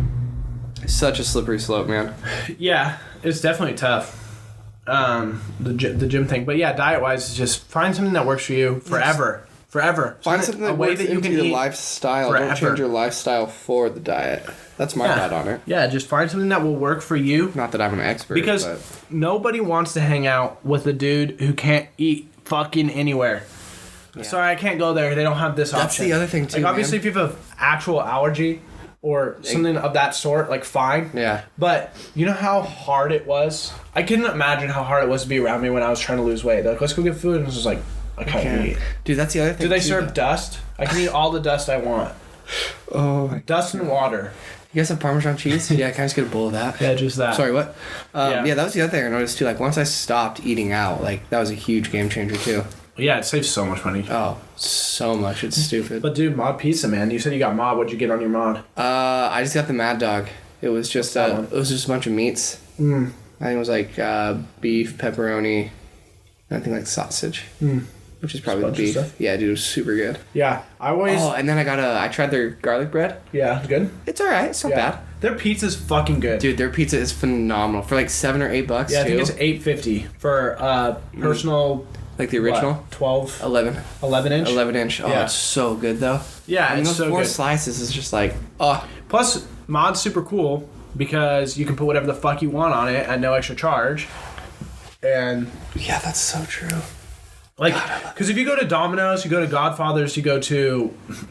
It's such a slippery slope, man. Yeah, it's definitely tough. The gym thing, but yeah, diet wise, is just find something that works for you forever. Find something that works into your lifestyle. Forever. Don't change your lifestyle for the diet. That's my thought on it. Yeah, just find something that will work for you. Not that I'm an expert, because nobody wants to hang out with a dude who can't eat fucking anywhere. Yeah. Sorry, I can't go there. They don't have this option. That's the other thing too. Like, obviously, if you have an actual allergy or something of that sort, like, fine. Yeah. But you know how hard it was? I couldn't imagine how hard it was to be around me when I was trying to lose weight. They're like, let's go get food. And I was just like, I can't eat. Dude, that's the other thing. Do they serve dust? I can eat all the dust I want. Oh, my dust and water. You guys have Parmesan cheese? Yeah, can I just get a bowl of that? Yeah, just that. Sorry, what? Yeah, that was the other thing I noticed too. Like, once I stopped eating out, like, that was a huge game changer too. Yeah, it saves so much money. Oh, so much. It's stupid. But dude, mod pizza, man. You said you got mod. What'd you get on your mod? I just got the Mad Dog. It was just a bunch of meats. I think it was like beef, pepperoni, and I think like sausage. Which is probably the beef. Yeah, dude, it was super good. Yeah, I always. Oh, and then I tried their garlic bread. Yeah, it's good. It's alright. It's not bad. Their pizza's fucking good. Dude, their pizza is phenomenal for like $7 or $8. Yeah, I think it's $8.50 for personal. Like the original? What, 12? 11. 11 inch? 11 inch. Oh, it's so good though. Yeah, I mean, those so 4 good. slices is just like, oh. Plus, mod's super cool because you can put whatever the fuck you want on it at no extra charge. And yeah, that's so true. Like, because if you go to Domino's, you go to Godfather's, you go to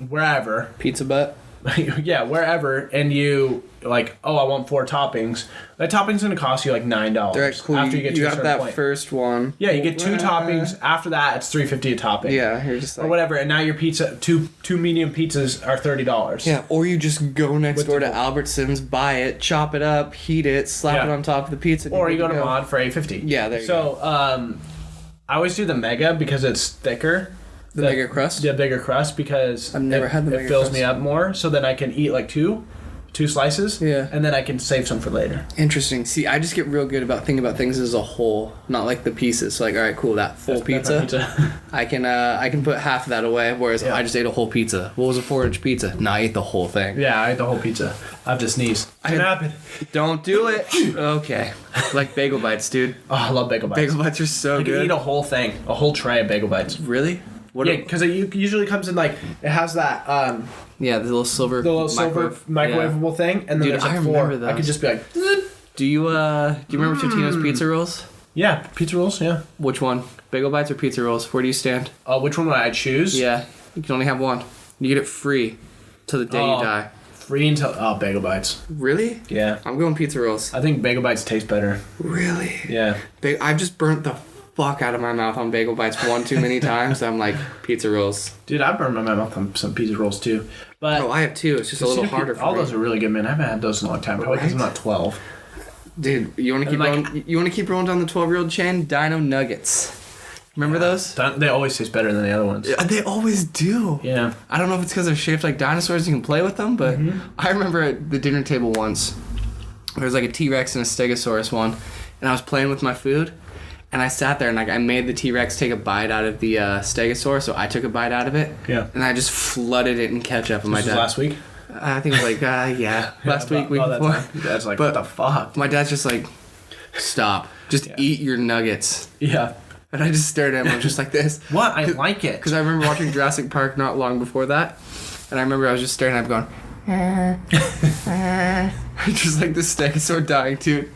wherever. Pizza Butt? Yeah, wherever, and you, like, oh, I want 4 toppings. That topping's going to cost you, like, $9. They're cool. After you get to a certain that point. First one. Yeah, you get 2 toppings. After that, it's $3.50 a topping. Yeah, you're just like... Or whatever, and now your pizza, two medium pizzas are $30. Yeah, or you just go next door to Albertsons, buy it, chop it up, heat it, slap it on top of the pizza. Or you go to Mod for $8.50. Yeah, there you go. So, I always do the Mega because it's thicker. The bigger crust? The bigger crust because I've never had the mega it fills crust. me up more, so then I can eat like two slices. Yeah. And then I can save some for later. Interesting. See, I just get real good about thinking about things as a whole, not like the pieces. So like, all right, cool, that full pizza. I can put half of that away, whereas I just ate a whole pizza. What was a 4-inch pizza? No, I ate the whole thing. Yeah, I ate the whole pizza. I have to sneeze. Can happen. Don't do it. Okay. Like Bagel Bites, dude. Oh, I love Bagel Bites. Bagel Bites are so good. You can eat a whole thing, a whole tray of Bagel Bites. Really? Yeah, because it usually comes in like, it has that yeah, the little silver microwavable thing, and then dude, there's like I 4. remember those. I could just be like, do you remember Totino's pizza rolls? Yeah, pizza rolls, yeah. Which one? Bagel Bites or pizza rolls? Where do you stand? Which one would I choose? Yeah, you can only have one. You get it free till the day you die. Free until Bagel Bites. Really? Yeah. I'm going pizza rolls. I think Bagel Bites taste better. Really? Yeah. I've just burnt the fuck out of my mouth on Bagel Bites one too many times. I'm like, pizza rolls. Dude, I burned my mouth on some pizza rolls too. But I have too. It's just a little harder for me. All those are really good, man. I haven't had those in a long time. Probably because I'm not 12. Dude, you want to keep rolling? You want to keep rolling down the 12-year-old chain? Dino Nuggets. Remember those? They always taste better than the other ones. Yeah, they always do. Yeah. I don't know if it's because they're shaped like dinosaurs. You can play with them, but I remember at the dinner table once, there was like a T-Rex and a Stegosaurus one, and I was playing with my food. And I sat there and like I made the T-Rex take a bite out of the Stegosaurus, so I took a bite out of it. Yeah. And I just flooded it in ketchup. And my dad. Last week? I think it was like last week before. That's like, what the fuck? My dad's just like, stop, just eat your nuggets. Yeah. And I just stared at him. I was just like this. What? I like it. Because I remember watching Jurassic Park not long before that, and I remember I was just staring at him going. Just like the Stegosaur dying too.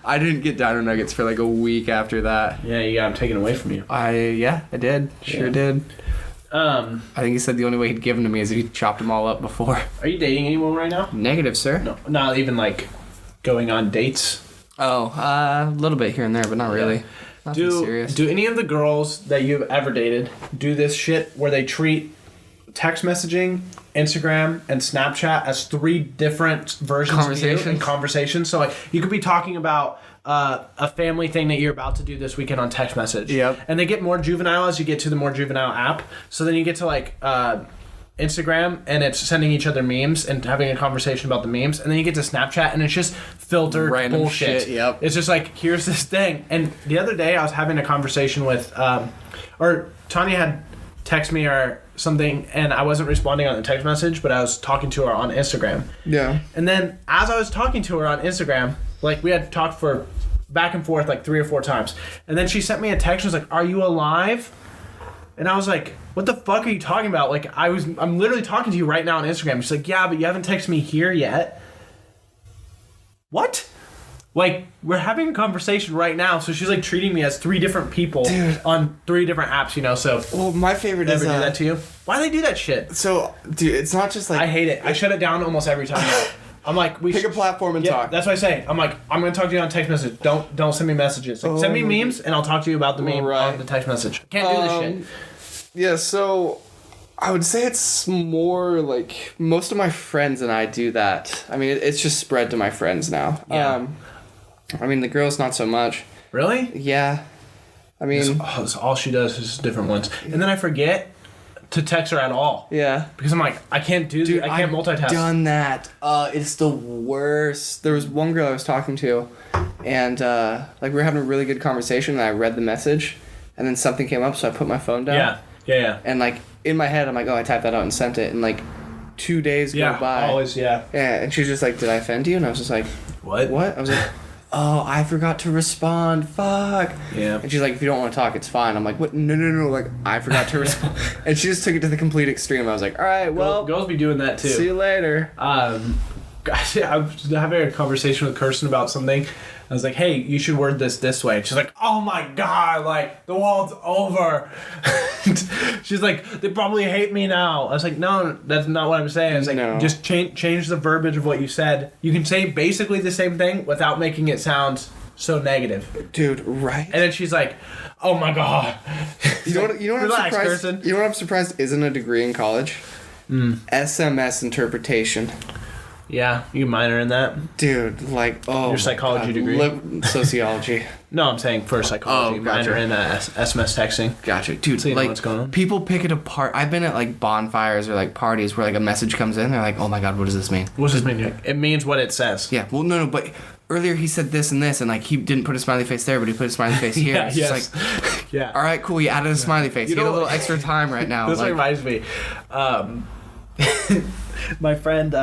I didn't get Dino Nuggets for like a week after that. Yeah, you got them taken away from you. I did. Sure did. I think he said the only way he'd give them to me is if he chopped them all up before. Are you dating anyone right now? Negative, sir. No, not even like going on dates. Oh, a little bit here and there, but not really. Do any of the girls that you've ever dated do this shit where they treat text messaging, Instagram, and Snapchat as 3 different versions of you and conversations? So like you could be talking about a family thing that you're about to do this weekend on text message. Yep. And they get more juvenile as you get to the more juvenile app. So then you get to like Instagram and it's sending each other memes and having a conversation about the memes, and then you get to Snapchat and it's just filtered random bullshit. Shit, yep. It's just like, here's this thing. And the other day I was having a conversation with or Tanya had text me or something and I wasn't responding on the text message, but I was talking to her on Instagram. Yeah. And then as I was talking to her on Instagram, like we had talked for back and forth like 3 or 4 times, and then she sent me a text and was like, "Are you alive?" And I was like, "What the fuck are you talking about?" Like I'm literally talking to you right now on Instagram. She's like, "Yeah, but you haven't texted me here yet." What? Like, we're having a conversation right now, so she's like treating me as 3 different people on 3 different apps, you know. So well, my favorite is never do that to you. Why do they do that shit? So, dude, it's not just like I hate it. I shut it down almost every time. I'm like, pick a platform and talk. That's what I say. I'm like, I'm gonna talk to you on text message. Don't send me messages. Like, send me memes and I'll talk to you about the meme on the text message. Can't do this shit. Yeah, so I would say it's more like most of my friends and I do that. I mean, it's just spread to my friends now. Yeah. I mean, the girls not so much. Really? Yeah. I mean, that's all she does is different ones, and then I forget to text her at all. Yeah. Because I'm like, I can't do this. I can't multitask. I've done that. It's the worst. There was one girl I was talking to, and like we were having a really good conversation, and I read the message, and then something came up, so I put my phone down. Yeah. And like in my head, I'm like, oh, I typed that out and sent it, and like 2 days go by. Always. Yeah, and she's just like, did I offend you? And I was just like, What? I was like, oh, I forgot to respond. Fuck. Yeah. And she's like, if you don't want to talk, it's fine. I'm like, what? No. Like, I forgot to respond. And she just took it to the complete extreme. I was like, all right, well. Girls be doing that too. See you later. Gosh, I was having a conversation with Kirsten about something. I was like, hey, you should word this way. She's like, oh my God, like, the world's over. She's like, they probably hate me now. I was like, no, that's not what I'm saying. I was like, just change the verbiage of what you said. You can say basically the same thing without making it sound so negative. Dude, right? And then she's like, oh my God. You know what Relax, I'm surprised? Kirsten. You know what I'm surprised isn't a degree in college? SMS interpretation. Yeah, you minor in that? Dude, like, oh. Your psychology degree? Sociology. No, I'm saying for psychology. Gotcha. Minor in SMS texting. Gotcha. Dude, so you like, know what's going on? People pick it apart. I've been at, like, bonfires or, like, parties where, like, a message comes in. They're like, oh, my God, what does this mean? What does this mean? It means what it says. Yeah, well, no, but earlier he said this and this, and, like, he didn't put a smiley face there, but he put a smiley face here. Yeah, it's just like, yeah. All right, cool, you added a smiley face. You get a little extra time right now. This reminds me. My friend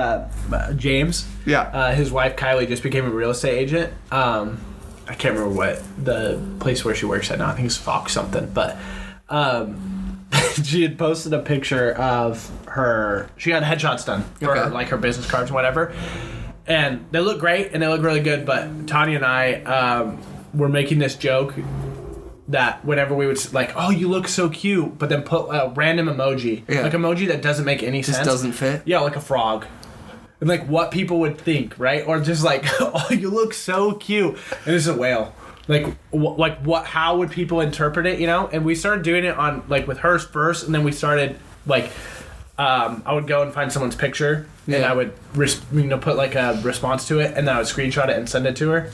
James, his wife Kylie just became a real estate agent. I can't remember what the place where she works at now. I think it's Fox something. But she had posted a picture of her. She got headshots done for like her business cards and whatever, and they look great and they look really good. But Tanya and I were making this joke that whenever we would like, oh, you look so cute, but then put a random emoji, like emoji that doesn't make any sense. Just doesn't fit? Yeah, like a frog. And like what people would think, right? Or just like, oh, you look so cute. And it's a whale. Like, what, how would people interpret it, you know? And we started doing it on, like, with hers first, and then we started, like, I would go and find someone's picture, and I would, put like a response to it, and then I would screenshot it and send it to her.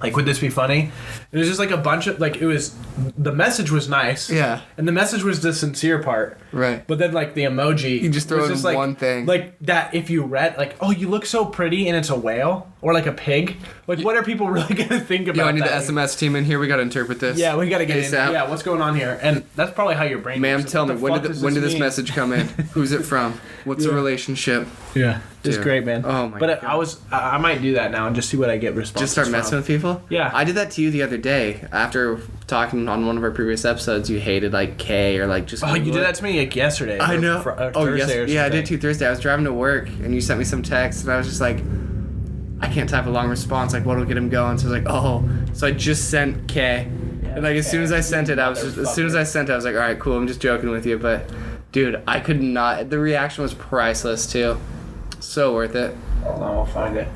Like, would this be funny? It was just like a bunch of, like, it was, the message was nice. Yeah. And the message was the sincere part. Right. But then, like, the emoji. You just throw in like, one thing. Like, that if you read, like, oh, you look so pretty, and it's a whale. Or like a pig. Like, what are people really going to think about that? I need the SMS team in here. We got to interpret this. Yeah, we got to get in. Yeah, what's going on here? And that's probably how your brain Ma'am, works. tell me, when did this message come in? Who's it from? What's the relationship? Yeah. Just great, man. Oh, my God. But I might do that now and just see what I get responses Just start messing with people? Yeah. I did that to you the other day. After talking on one of our previous episodes, you hated, like, K or, like, just... Oh, you did that to me, like, yesterday. I know. Thursday yes. Yeah, I did too Thursday. I was driving to work, and you sent me some text, and I was just like... I can't type a long response. Like, what'll get him going? So I was like, oh. So I just sent K. And like, as soon as I sent it, I was like, all right, cool. I'm just joking with you. But, dude, I could not. The reaction was priceless too. So worth it. Hold on, I'll find it.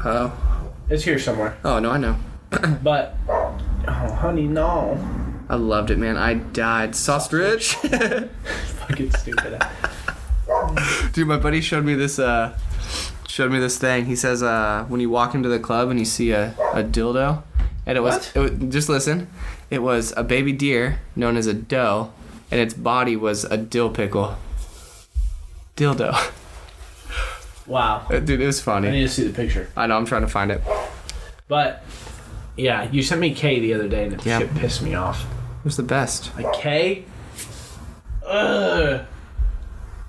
Oh. It's here somewhere. Oh no, I know. But, oh, Honey, no. I loved it, man. I died. Sausage. Fucking stupid. Dude, my buddy showed me this thing. He says when you walk into the club and you see a dildo, and it was just listen. It was a baby deer known as a doe, and its body was a dill pickle. Dildo. Wow. Dude, it was funny. I need to see the picture. I know, I'm trying to find it. But, yeah, you sent me Kay the other day, and shit pissed me off. It was the best. Like, Kay? Ugh.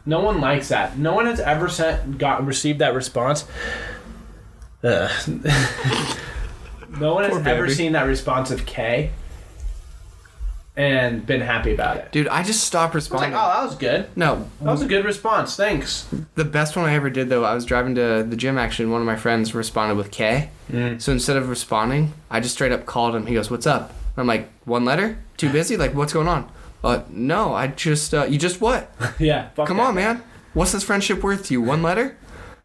No one likes that. No one has ever received that response. No one has ever seen that response of Kay and been happy about it. Dude, I just stopped responding. I was like, oh, that was good. No. That was a good response. Thanks. The best one I ever did, though, I was driving to the gym, actually, and one of my friends responded with K. So instead of responding, I just straight up called him. He goes, what's up? And I'm like, one letter? Too busy? Like, what's going on? No, I just, you just what? Yeah. Come on, man. What's this friendship worth to you? One letter?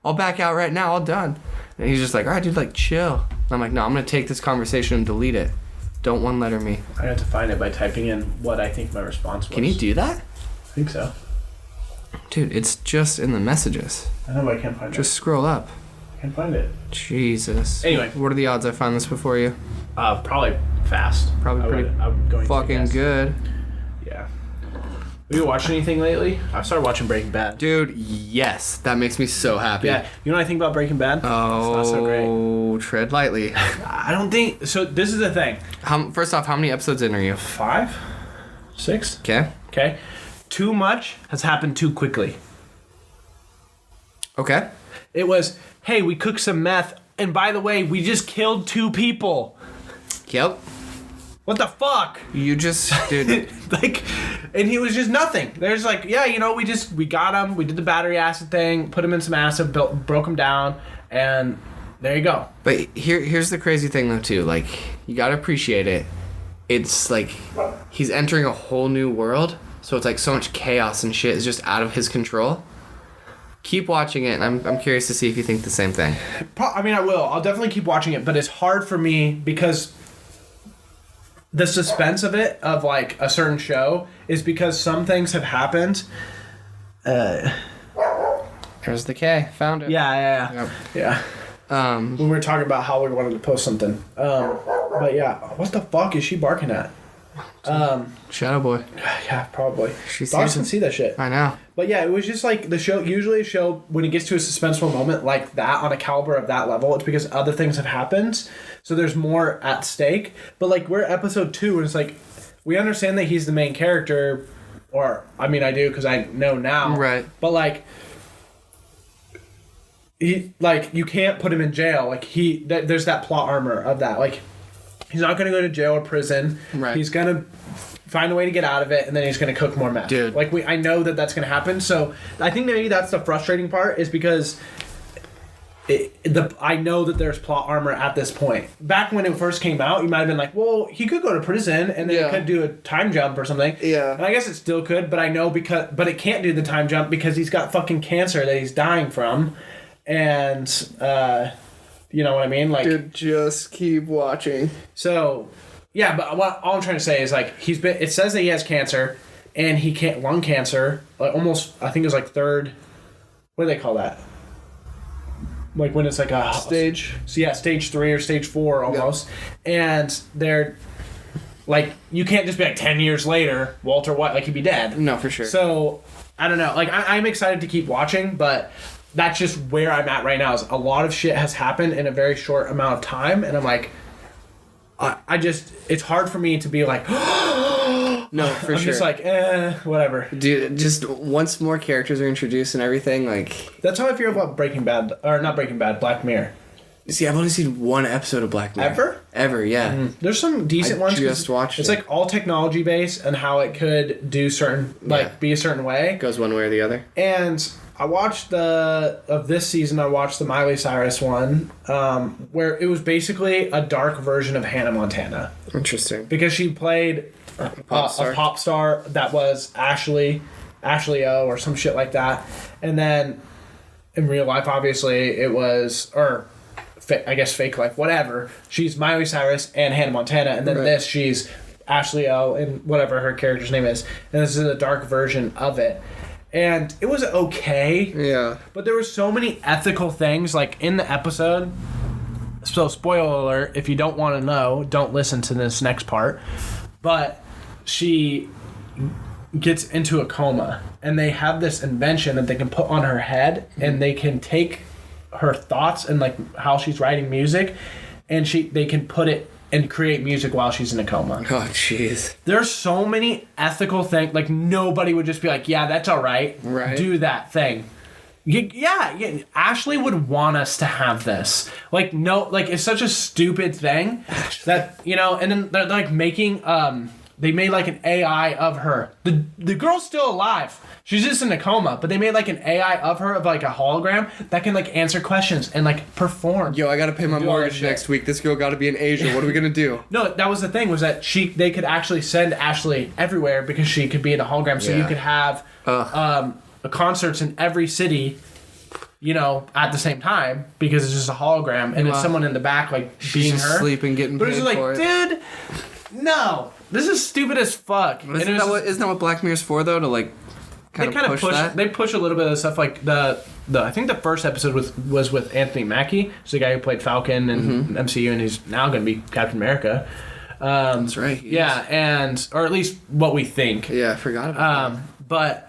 I'll back out right now. All done. And he's just like, all right, dude, like, chill. And I'm like, no, I'm going to take this conversation and delete it. Don't one letter me. I have to find it by typing in what I think my response was. Can you do that? I think so. Dude, it's just in the messages. I know, but I can't find it. Just scroll up. I can't find it. Jesus. Anyway. What are the odds I find this before you? Probably fast. Probably pretty fucking good. Yeah. Have you watched anything lately? I started watching Breaking Bad. Dude, yes. That makes me so happy. Yeah. You know what I think about Breaking Bad? Oh, it's not so great. Tread lightly. I don't think... So, this is the thing. First off, how many episodes in are you? 5? 6? Okay. Too much has happened too quickly. Okay. It was, hey, we cooked some meth, and by the way, we just killed 2 people. Yep. What the fuck? You just, dude. Like, and he was just nothing. There's like, yeah, you know, we got him, we did the battery acid thing, put him in some acid, broke him down, and there you go. But here's the crazy thing though too, like, you gotta appreciate it. It's like, he's entering a whole new world, so it's like so much chaos and shit is just out of his control. Keep watching it, and I'm curious to see if you think the same thing. I mean, I will. I'll definitely keep watching it, but it's hard for me because the suspense of it, of like a certain show, is because some things have happened. There's the K. Found it. Yeah. When we were talking about how we wanted to post something. But yeah, what the fuck is she barking at? Shadow Boy. Yeah, probably. Dogs can see that shit. I know. But yeah, it was just like the show. Usually a show, when it gets to a suspenseful moment like that, on a caliber of that level, it's because other things have happened. So there's more at stake. But like, we're episode 2, and it's like, we understand that he's the main character. Or, I mean, I do because I know now. Right. But like, you can't put him in jail. Like, there's that plot armor of that. Like, he's not going to go to jail or prison. Right. He's going to find a way to get out of it, and then he's going to cook more meth. Dude. Like, I know that that's going to happen. So I think maybe that's the frustrating part, is because I know that there's plot armor at this point. Back when it first came out, you might have been like, well, he could go to prison, and then he could do a time jump or something. Yeah. And I guess it still could, but I know but it can't do the time jump because he's got fucking cancer that he's dying from. And, you know what I mean? Like, dude, just keep watching. So, yeah, but all I'm trying to say is, like, it says that he has cancer, and he can't, lung cancer, like, almost, I think it was like 3rd, what do they call that? Like, when it's like a stage. So yeah, stage 3 or stage 4 almost. Yeah. And they're, like, you can't just be like 10 years later, Walter White, like, he'd be dead. No, for sure. So, I don't know. Like, I'm excited to keep watching, but that's just where I'm at right now. Is a lot of shit has happened in a very short amount of time, and I'm like, it's hard for me to be like, no, for I'm sure. just like, whatever. Dude, just once more characters are introduced and everything, like, that's how I feel about Breaking Bad, or not Breaking Bad, Black Mirror. See, I've only seen 1 episode of Black Mirror. Ever, yeah. Mm-hmm. There's some decent ones. Just watched it's it. Like all technology based and how it could do certain, be a certain way. Goes one way or the other. And I watched this season, I watched the Miley Cyrus one, where it was basically a dark version of Hannah Montana. Interesting. Because she played a pop star that was Ashley O or some shit like that. And then in real life, obviously, it was, or I guess fake life, whatever. She's Miley Cyrus and Hannah Montana, and then this she's Ashley O and whatever her character's name is, and this is a dark version of it. And it was okay. Yeah. But there were so many ethical things like in the episode. So spoiler alert, if you don't want to know, don't listen to this next part. But she gets into a coma, and they have this invention that they can put on her head, and they can take her thoughts and like how she's writing music, and they can put it and create music while she's in a coma. Oh, jeez. There's so many ethical things. Like, nobody would just be like, yeah, that's all right. Right. Do that thing. Yeah. Ashley would want us to have this. Like, no, like, it's such a stupid thing that, you know, and then they're like making, they made like an AI of her. The girl's still alive. She's just in a coma, but they made like an AI of her, of like a hologram that can like answer questions and like perform. Yo, I gotta pay my mortgage next week. This girl gotta be in Asia. What are we gonna do? No, that was the thing, was that they could actually send Ashley everywhere because she could be in a hologram. So you could have concerts in every city, you know, at the same time, because it's just a hologram and it's someone in the back like being her. Sleeping, getting paid for it. But it's like, dude, no, this is stupid as fuck. Isn't that what Black Mirror's for though? To like kind of push that? They push a little bit of stuff like the I think the first episode was with Anthony Mackie, so the guy who played Falcon in MCU, and he's now going to be Captain America. That's right. Yeah, and or at least what we think. Yeah, I forgot about that. But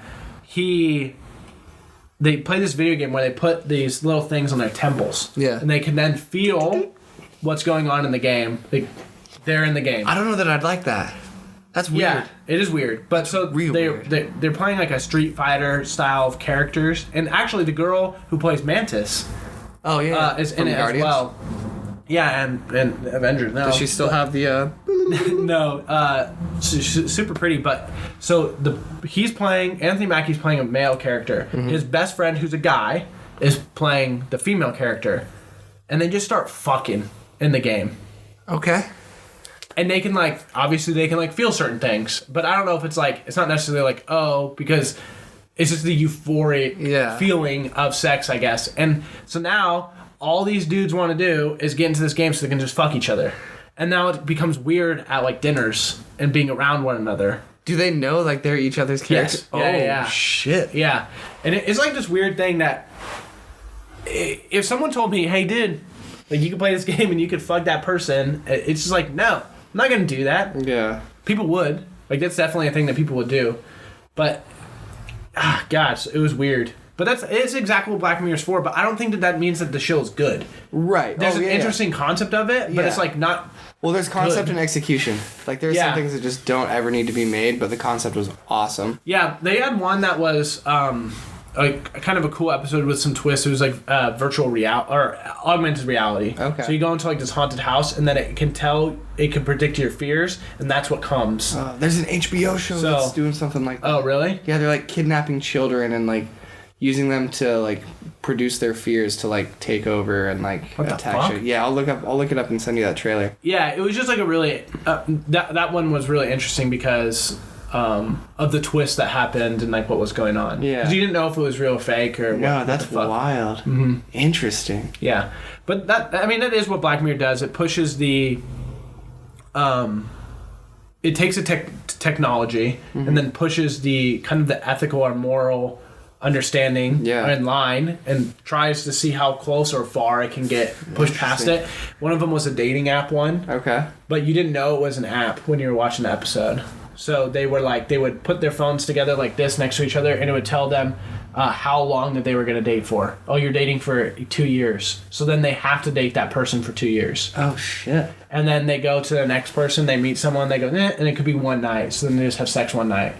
they play this video game where they put these little things on their temples. Yeah. And they can then feel what's going on in the game. They're in the game. I don't know that I'd like that. That's weird. Yeah, it is weird. But so they're playing like a Street Fighter style of characters, and actually the girl who plays Mantis, is in it Guardians? As well. Yeah, and Avengers. No, does she still have the? No, she's super pretty. But so Anthony Mackie's playing a male character. Mm-hmm. His best friend, who's a guy, is playing the female character, and they just start fucking in the game. Okay. And they can obviously feel certain things, but I don't know if it's not necessarily because it's just the euphoric feeling of sex, I guess. And so now all these dudes want to do is get into this game so they can just fuck each other. And now it becomes weird at dinners and being around one another. Do they know they're each other's characters? Yes. Yeah. Shit. Yeah. And it's this weird thing that if someone told me, hey dude, you can play this game and you could fuck that person, it's just no. I'm not going to do that. Yeah. People would. That's definitely a thing that people would do. But, gosh, it was weird. But it's exactly what Black Mirror's for, but I don't think that means that the show is good. Right. There's an interesting concept of it, but it's not Well, there's concept good. And execution. There's some things that just don't ever need to be made, but the concept was awesome. Yeah, they had one that was kind of a cool episode with some twists. It was virtual reality or augmented reality. Okay. So you go into this haunted house, and then it can predict your fears, and that's what comes. There's an HBO show that's doing something like that. Oh, really? Yeah, they're kidnapping children and using them to produce their fears to take over and attack shit. Yeah, I'll look it up and send you that trailer. Yeah, it was just a really that one was really interesting because of the twist that happened and what was going on. Yeah, because you didn't know if it was real or fake or no. That's wild. Mm-hmm. Interesting. Yeah, but that is what Black Mirror does. It pushes it takes a technology and then pushes the kind of the ethical or moral understanding in line and tries to see how close or far it can get pushed past it. One of them was a dating app one. Okay. But you didn't know it was an app when you were watching the episode. So they were they would put their phones together like this next to each other, and it would tell them how long that they were going to date for. Oh, you're dating for 2 years. So then they have to date that person for 2 years. Oh, shit. And then they go to the next person, they meet someone, they go, and it could be one night. So then they just have sex one night.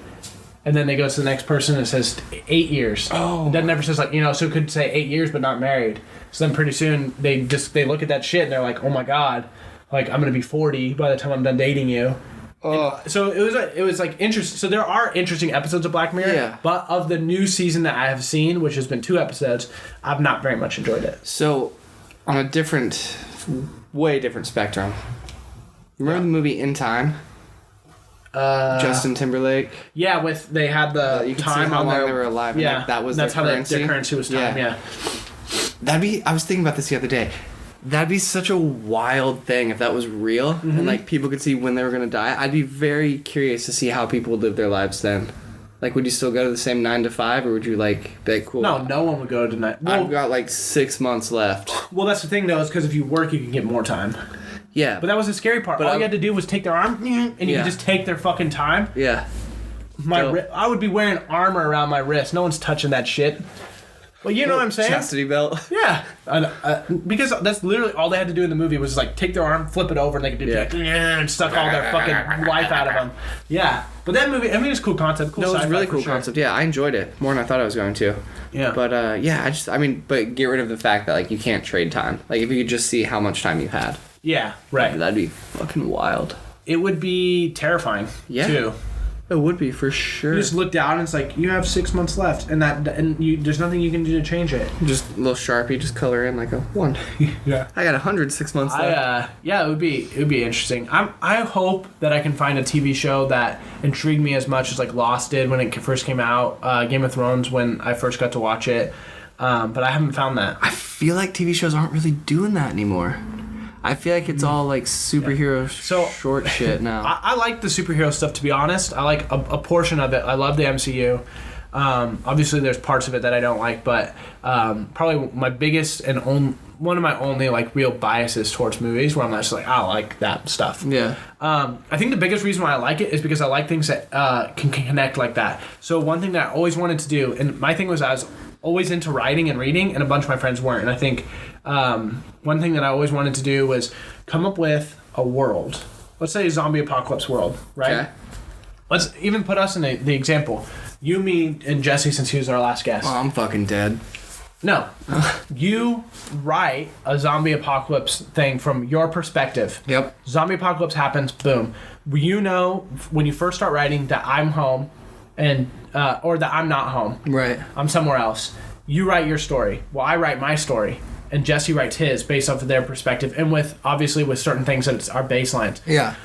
And then they go to the next person and it says 8 years. Oh. It never says so it could say 8 years but not married. So then pretty soon they look at that shit and they're like, oh my God, I'm going to be 40 by the time I'm done dating you. Oh. So it was interesting. So there are interesting episodes of Black Mirror. Yeah. But of the new season that I have seen, which has been 2 episodes, I've not very much enjoyed it. So on a way different spectrum. Remember the movie In Time? Justin Timberlake. Yeah, they had the you can time see how on long there. they were alive. Yeah, that was that's their how currency. Their currency was time. Yeah. I was thinking about this the other day. That'd be such a wild thing if that was real and like people could see when they were gonna die. I'd be very curious to see how people would live their lives then. Like, would you still go to the same 9 to 5, or would you like be like, cool? No one would go to night. Well, I've got like 6 months left. Well, that's the thing though, is because if you work, you can get more time. Yeah, but that was the scary part. All you had to do was take their arm, and you could just take their fucking time. Yeah. I would be wearing armor around my wrist. No one's touching that shit. Well, you know what I'm saying? Chastity belt. Yeah. Because that's literally all they had to do in the movie was like take their arm, flip it over, and they could do and suck all their fucking life out of them. Yeah. But that movie, I mean, it's a cool concept. Cool. No, it's a really cool concept. Yeah, I enjoyed it more than I thought I was going to. Yeah. But but get rid of the fact that like you can't trade time. Like if you could just see how much time you had. Yeah. Right. That'd be fucking wild. It would be terrifying. Yeah. Too. It would be for sure. You just look down and it's like you have 6 months left, and there's nothing you can do to change it. Just a little Sharpie, just color in like a 1. Yeah. I got 106 months left. Yeah, it would be interesting. I hope that I can find a TV show that intrigued me as much as like Lost did when it first came out. Game of Thrones when I first got to watch it, but I haven't found that. I feel like TV shows aren't really doing that anymore. I feel like it's all like superhero short shit now. I like the superhero stuff, to be honest. I like a portion of it. I love the MCU. Obviously, there's parts of it that I don't like, but probably my biggest and one of my only like real biases towards movies where I'm just like, I like that stuff. Yeah. I think the biggest reason why I like it is because I like things that can connect like that. So one thing that I always wanted to do, and my thing was I was always into writing and reading, and a bunch of my friends weren't. And I think one thing that I always wanted to do was come up with a world. Let's say a zombie apocalypse world, right? Okay. Let's even put us in the example. You, me, and Jesse, since he was our last guest. Oh, I'm fucking dead. No. You write a zombie apocalypse thing from your perspective. Yep. Zombie apocalypse happens, boom. You know when you first start writing that I'm home and or that I'm not home. Right. I'm somewhere else. You write your story. Well, I write my story. And Jesse writes his based off of their perspective, and with certain things that are baselines. Yeah.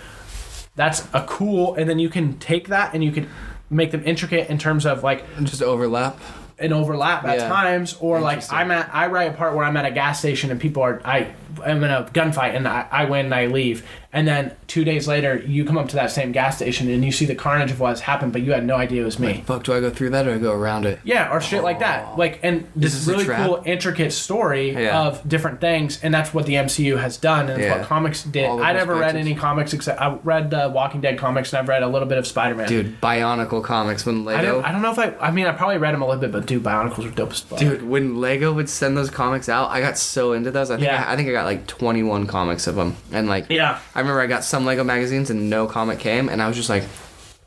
That's a cool, and then you can take that and you can make them intricate in terms of like just overlap. An overlap at times, or like I write a part where I'm at a gas station and I'm in a gunfight and I win and I leave, and then 2 days later you come up to that same gas station and you see the carnage of what's happened, but you had no idea it was me. Like, fuck, do I go through that or I go around it? Yeah, or shit like that. Like, and this really cool intricate story of different things, and that's what the MCU has done, and that's what comics did. I never read any comics except I read Walking Dead comics, and I've read a little bit of Spider-Man. Dude, Bionicle comics when Lego. I don't know if I mean I probably read them a little bit, but dude, Bionicles were dope as fuck. Dude, when Lego would send those comics out, I got so into those. I think I got like 21 comics of them, and like I remember I got some Lego magazines and no comic came, and I was just like,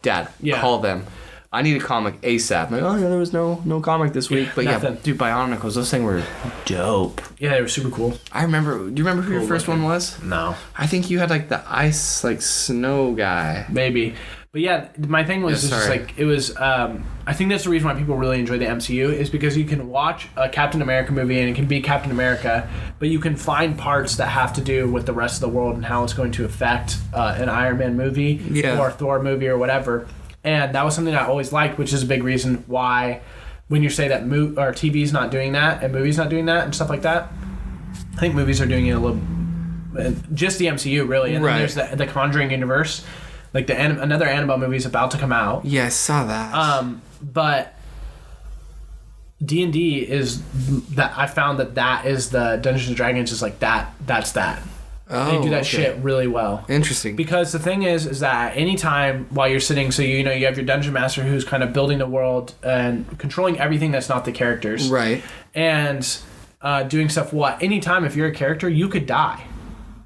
Dad, call them. I need a comic ASAP. I'm like, oh yeah, there was no comic this week, but dude, Bionicles, those things were dope. Yeah, they were super cool. I remember. Do you remember who your first one was? No. I think you had like the ice, like snow guy. Maybe. But yeah, my thing was just like, it was, I think that's the reason why people really enjoy the MCU is because you can watch a Captain America movie and it can be Captain America, but you can find parts that have to do with the rest of the world and how it's going to affect an Iron Man movie or a Thor movie or whatever. And that was something I always liked, which is a big reason why when you say that or TV's not doing that and movies not doing that and stuff like that, I think movies are doing it a little, just the MCU really. And then there's the Conjuring universe. Like another Annabelle movie is about to come out. Yeah, I saw that. But D&D is that I found that is the Dungeons and Dragons is like that. That's that. Oh, they do that shit really well. Interesting. Because the thing is that any time while you're sitting, so you have your dungeon master who's kind of building the world and controlling everything that's not the characters. Right. And doing stuff. Anytime if you're a character, you could die.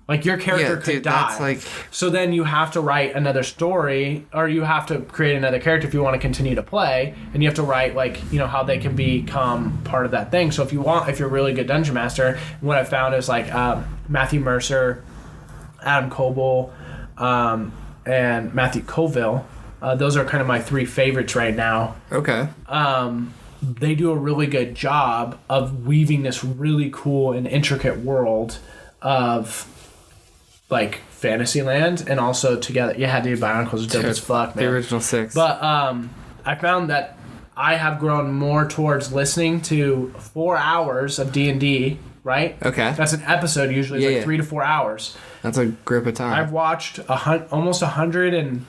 Like, your character could die. That's so then you have to write another story, or you have to create another character if you want to continue to play, and you have to write, how they can become part of that thing. So if you're a really good dungeon master, what I found is, Matthew Mercer, Adam Coble, and Matthew Colville, those are kind of my 3 favorites right now. Okay. They do a really good job of weaving this really cool and intricate world of Fantasyland, and also together. Yeah, dude, Bionicles are dope as fuck, man. The original 6. But I found that I have grown more towards listening to 4 hours of D&D right? Okay. That's an episode usually. It's 3 to 4 hours. That's a grip of time. I've watched almost 100 and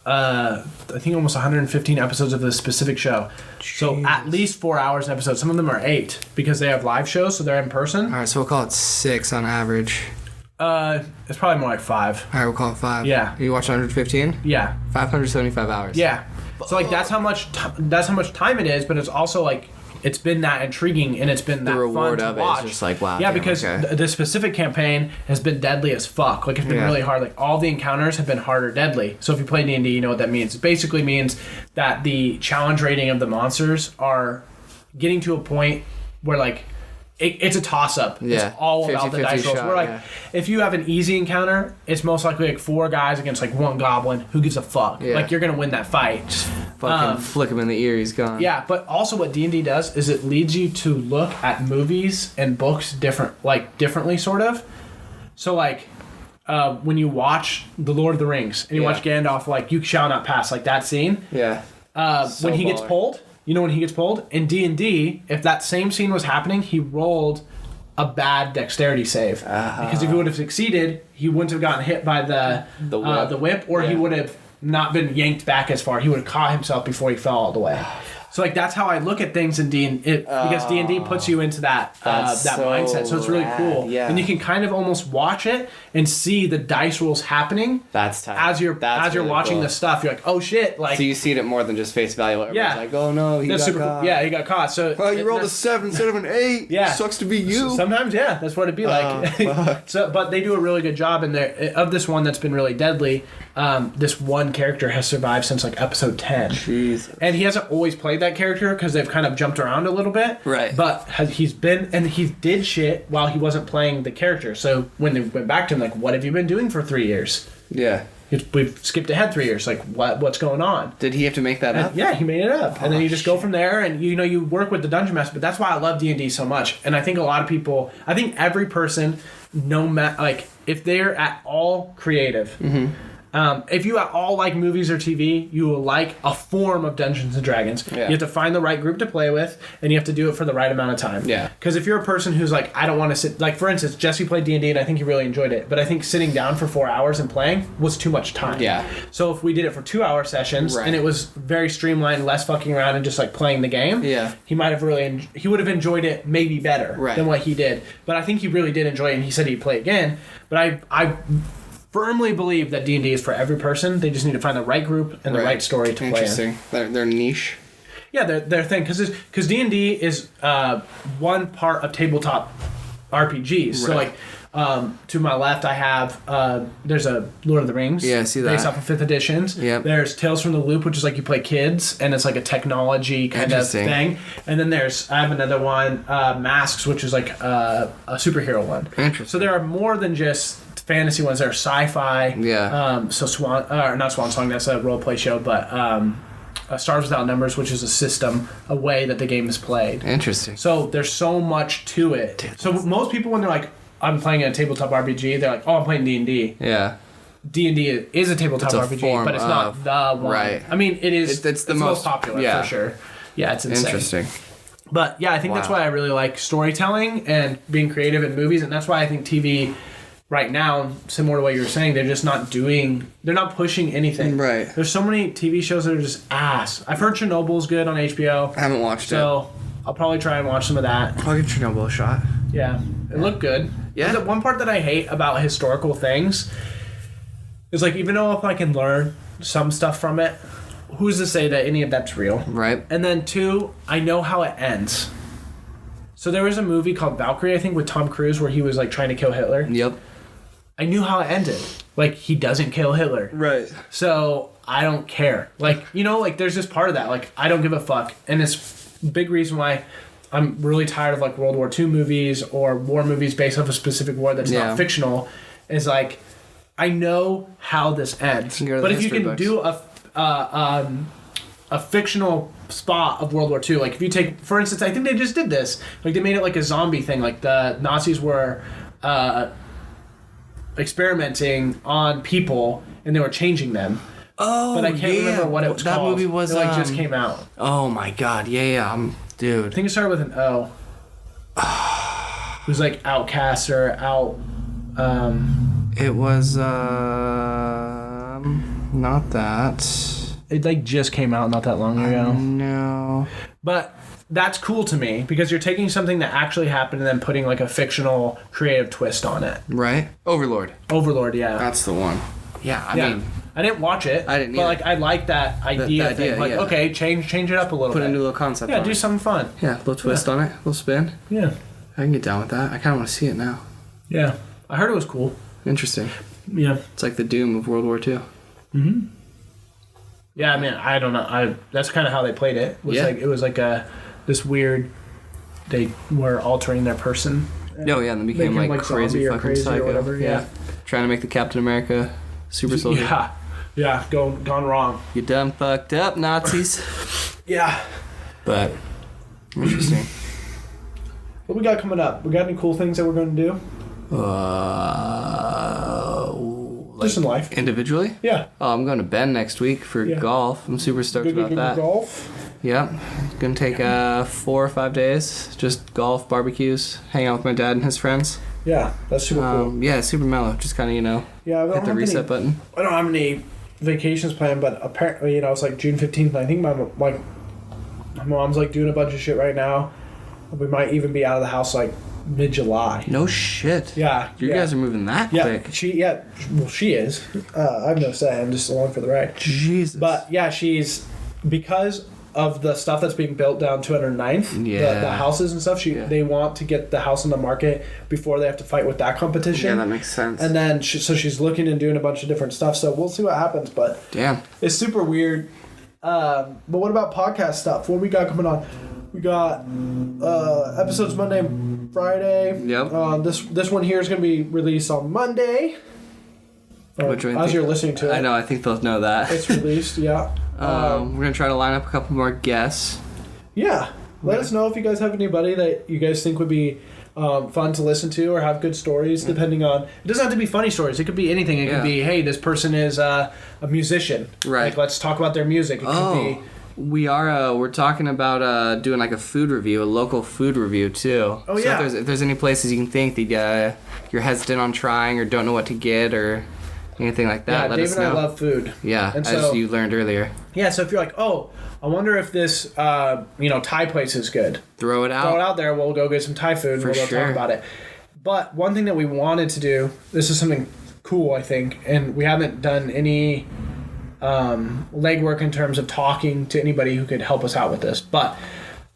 I think almost 115 episodes of this specific show. Jeez. So at least 4 hours an episode. Some of them are 8 because they have live shows, so they're in person. All right, so we'll call it 6 on average. It's probably more like 5. All right, we'll call it 5. Yeah. You watch 115? Yeah. 575 hours. Yeah. So like that's how much time it is, but it's also like it's been that intriguing and it's been that fun to watch. Is just like, wow. Yeah, because the specific campaign has been deadly as fuck. Like it's been really hard. Like all the encounters have been hard or deadly. So if you play D&D, you know what that means. It basically means that the challenge rating of the monsters are getting to a point where like it's a toss-up. Yeah. It's all about the dice rolls. We're like, if you have an easy encounter, it's most likely like 4 guys against like 1 goblin. Who gives a fuck? Yeah. Like, you're going to win that fight. Just fucking flick him in the ear, he's gone. Yeah, but also what D&D does is it leads you to look at movies and books differently, sort of. So, like, when you watch The Lord of the Rings and you watch Gandalf, like, you shall not pass, like that scene. Yeah. When he gets pulled... You know when he gets pulled? In D&D, if that same scene was happening, he rolled a bad dexterity save. Because if he would have succeeded, he wouldn't have gotten hit by the whip, or he would have not been yanked back as far. He would have caught himself before he fell all the way. So like that's how I look at things in D&D, because D&D puts you into that mindset. So it's really cool. Yeah. And you can kind of almost watch it and see the dice rolls happening. That's tight. As you're watching the stuff, you're like, oh shit! Like, so you see it more than just face value. Everyone's like, oh no, he got caught. Cool. Yeah, he got caught. So you rolled a 7 instead of an 8. Yeah, sucks to be you. Sometimes, that's what it'd be like. But they do a really good job in there of this one that's been really deadly. This one character has survived since like episode 10. Jesus. And he hasn't always played that character because they've kind of jumped around a little bit. Right. But he did shit while he wasn't playing the character. So when they went back to him, like, what have you been doing for 3 years? Yeah. We've skipped ahead 3 years. Like, what's going on? Did he have to make that up? Yeah, he made it up. And then you just go from there, and you work with the Dungeon Master. But that's why I love D&D so much. And I think a lot of people, every person, no matter, like, if they're at all creative, if you at all like movies or TV, you will like a form of Dungeons and Dragons. Yeah. You have to find the right group to play with, and you have to do it for the right amount of time. Yeah. Because if you're a person who's like, I don't want to sit... Like, for instance, Jesse played D&D, and I think he really enjoyed it. But I think sitting down for 4 hours and playing was too much time. Yeah. So if we did it for 2-hour sessions, and it was very streamlined, less fucking around, and just like playing the game, he might have he would have enjoyed it maybe better than what he did. But I think he really did enjoy it, and he said he'd play again. But I firmly believe that D&D is for every person. They just need to find the right group and the right story to play in. Interesting. Their niche. Yeah, their thing. Because D&D is one part of tabletop RPGs. Right. So, like, to my left, I have... there's a Lord of the Rings. Yeah, I see that. Based off of 5th editions. Yep. There's Tales from the Loop, which is like you play kids, and it's like a technology kind of thing. And then I have another one, Masks, which is like a superhero one. Interesting. So there are more than just fantasy ones. There are sci-fi. Yeah. So not Swan Song, that's a role play show, but Stars Without Numbers, which is a system, a way that the game is played. Interesting. So there's so much to it. So most people, when they're like, I'm playing a tabletop RPG, they're like, oh, I'm playing D&D. Yeah. D&D is a tabletop RPG, but it's not the one. Right. I mean, it is. It's the most popular, for sure. Yeah, it's insane. Interesting. But yeah, I think that's why I really like storytelling and being creative in movies, and that's why I think TV right now, similar to what you were saying, they're not pushing anything. Right. There's so many TV shows that are just ass. I've heard Chernobyl's good on HBO. I haven't watched it. So I'll probably try and watch some of that. I'll give Chernobyl a shot. Yeah. It looked good. Yeah. The one part that I hate about historical things is, like, even though if I can learn some stuff from it, who's to say that any of that's real? Right. And then 2, I know how it ends. So there was a movie called Valkyrie, I think, with Tom Cruise, where he was like trying to kill Hitler. Yep. I knew how it ended. Like, he doesn't kill Hitler. Right. So I don't care. Like, like, there's this part of that. Like, I don't give a fuck. And it's a big reason why I'm really tired of, like, World War II movies or war movies based off a specific war that's not fictional. Is like, I know how this ends. But if you can do a fictional spot of World War II, like, if you take, for instance, I think they just did this. Like, they made it like a zombie thing. Like, the Nazis were experimenting on people, and they were changing them. Oh, but I can't remember what it was called. That movie was... It just came out. Oh, my God. Yeah. Dude. I think it started with an O. who's like outcast or out. It was not that. It like just came out not that long ago. No. But that's cool to me because you're taking something that actually happened and then putting like a fictional creative twist on it. Right? Overlord, yeah. That's the one. Yeah, I mean, I didn't watch it. I didn't either. But like I like that idea thing. Like, okay, change it up a little bit. Put a new little concept on it. Do something fun. Yeah, a little twist on it, a little spin. Yeah. I can get down with that. I kind of want to see it now. Yeah. I heard it was cool. Interesting. Yeah. It's like the Doom of World War II. Mm-hmm. Yeah, I mean, I don't know. That's kind of how they played it. It was like this weird. They were altering their person. Oh yeah, and they became like crazy fucking psycho. Or whatever. Yeah. Trying to make the Captain America super soldier. Yeah. Gone wrong. You done fucked up, Nazis. Yeah. But interesting. What we got coming up? We got any cool things that we're going to do? Just in life. Individually? Yeah. Oh, I'm going to Bend next week for golf. I'm super stoked about that. Golf? Yep. Going to take 4 or 5 days. Just golf, barbecues, hang out with my dad and his friends. Yeah, that's super cool. Yeah, super mellow. Just kind of, hit the reset button. I don't have any vacations planned, but apparently, it's like June 15th. I think my mom's like doing a bunch of shit right now. We might even be out of the house like mid-July. No shit. Yeah. You guys are moving that quick. She is. I have no say. I'm just along for the ride. Jesus. But yeah, she's, because of the stuff that's being built down 209th, the houses and stuff, they want to get the house on the market before they have to fight with that competition. Yeah, that makes sense. And then she's looking and doing a bunch of different stuff. So we'll see what happens. But damn, it's super weird. But what about podcast stuff? What we got coming on? We got episodes Monday and Friday. Yep. This one here is going to be released on Monday. As you're listening to it. I know. I think they'll know that. It's released, yeah. We're going to try to line up a couple more guests. Yeah. Let us know if you guys have anybody that you guys think would be fun to listen to or have good stories, depending on... It doesn't have to be funny stories. It could be anything. It could be, hey, this person is a musician. Right. Like, let's talk about their music. It could be... We're talking about doing like a food review, a local food review too. Oh, yeah. So if there's any places you can think that you're hesitant on trying or don't know what to get or anything like that, let us know. Dave and I love food. Yeah, and as you learned earlier. Yeah, so if you're like, oh, I wonder if this Thai place is good. Throw it out. Throw it out there. We'll go get some Thai food and we'll go talk about it. But one thing that we wanted to do, this is something cool, I think, and we haven't done any... legwork in terms of talking to anybody who could help us out with this, but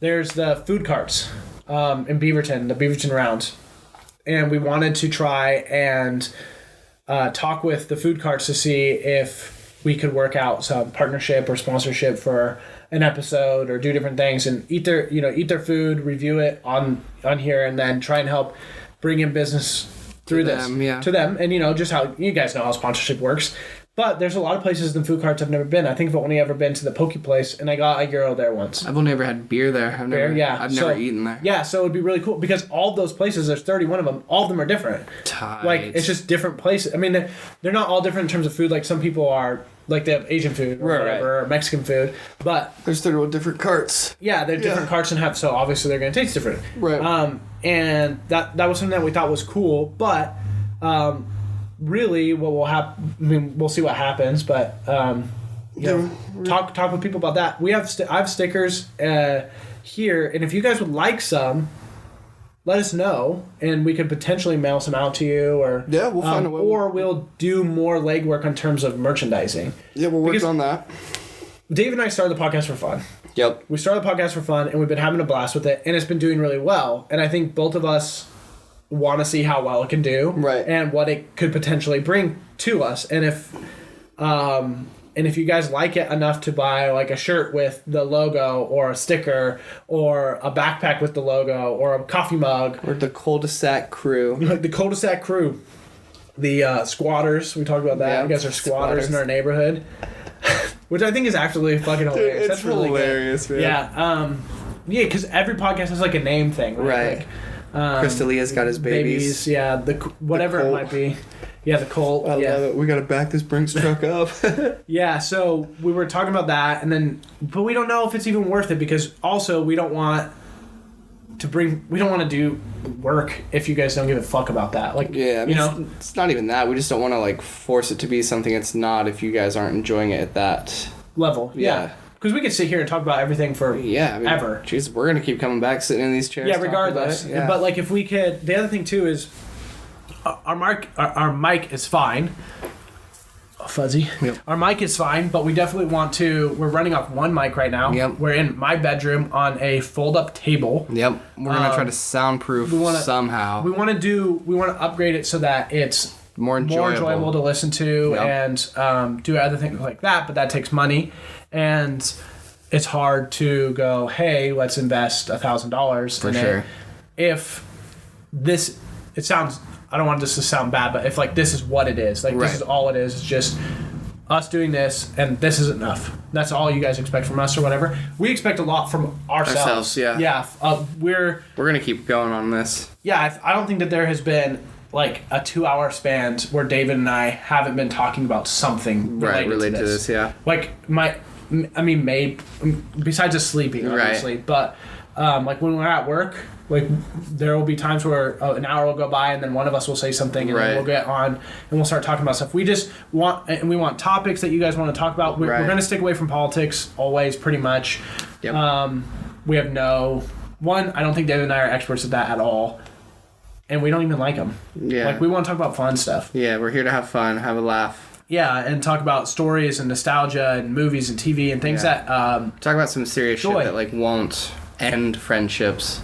there's the food carts in Beaverton, the Beaverton Rounds, and we wanted to try and talk with the food carts to see if we could work out some partnership or sponsorship for an episode or do different things and eat their food, review it on here, and then try and help bring in business through to them, and just how you guys know how sponsorship works. But there's a lot of places in food carts I've never been. I think I've only ever been to the Poke Place, and I got a gyro there once. I've only ever had beer there. I've never eaten there. Yeah, so it would be really cool because all of those places, there's 31 of them. All of them are different. Tight. Like, it's just different places. I mean, they're not all different in terms of food. Like, some people are, like, they have Asian food or whatever, or Mexican food. But there's 31 different carts. Yeah, they're different carts and so obviously they're going to taste different. Right. And that was something that we thought was cool, but... really, what will happen? I mean, we'll see what happens, but talk with people about that. We have I have stickers here, and if you guys would like some, let us know, and we could potentially mail some out to you, or we'll find a way. Or we'll do more legwork in terms of merchandising. Yeah, we're working on that. Dave and I started the podcast for fun. Yep. We started the podcast for fun, and we've been having a blast with it, and it's been doing really well. And I think both of us want to see how well it can do, right, and what it could potentially bring to us. And if you guys like it enough to buy like a shirt with the logo, or a sticker, or a backpack with the logo, or a coffee mug, or the cul-de-sac crew, the cul-de-sac crew, the squatters, we talked about that. You guys are squatters in our neighborhood, which I think is absolutely fucking hilarious. Dude, it's really hilarious, good. Man. Yeah, because every podcast has like a name thing, right? Like, Crystalia's got his babies. Yeah, whatever it might be. Yeah, the Colt. I love it. We got to back this Brinks truck up. Yeah, so we were talking about that, but we don't know if it's even worth it, because also we don't want we don't want to do work if you guys don't give a fuck about that. Like, yeah, I mean, it's not even that. We just don't want to like force it to be something it's not if you guys aren't enjoying it at that level. Yeah. Because we could sit here and talk about everything for ever. Jeez, we're going to keep coming back, sitting in these chairs. Yeah, regardless. Yeah. But like if we could, the other thing too is our mic is fine. Fuzzy. Yep. Our mic is fine, but we definitely we're running off one mic right now. Yep. We're in my bedroom on a fold-up table. Yep. We're going to try to soundproof somehow. We want to upgrade it so that it's more enjoyable to listen to and do other things like that, but that takes money. And it's hard to go, hey, let's invest $1,000. For sure. If this, it sounds... I don't want this to sound bad, but if like this is what it is, like this is all it is, it's just us doing this, and this is enough. That's all you guys expect from us or whatever. We expect a lot from ourselves. Yeah. We're gonna keep going on this. Yeah, I don't think that there has been like a 2-hour span where David and I haven't been talking about something related to this. Yeah. Like besides just sleeping, obviously, but like when we're at work. Like, there will be times where an hour will go by and then one of us will say something and then we'll get on and we'll start talking about stuff. We just want topics that you guys want to talk about. We're going to stick away from politics always, pretty much. Yep. We have I don't think David and I are experts at that at all. And we don't even like them. Yeah. Like, we want to talk about fun stuff. Yeah, we're here to have fun, have a laugh. Yeah, and talk about stories and nostalgia and movies and TV and things that... talk about some serious shit that, like, won't end friendships.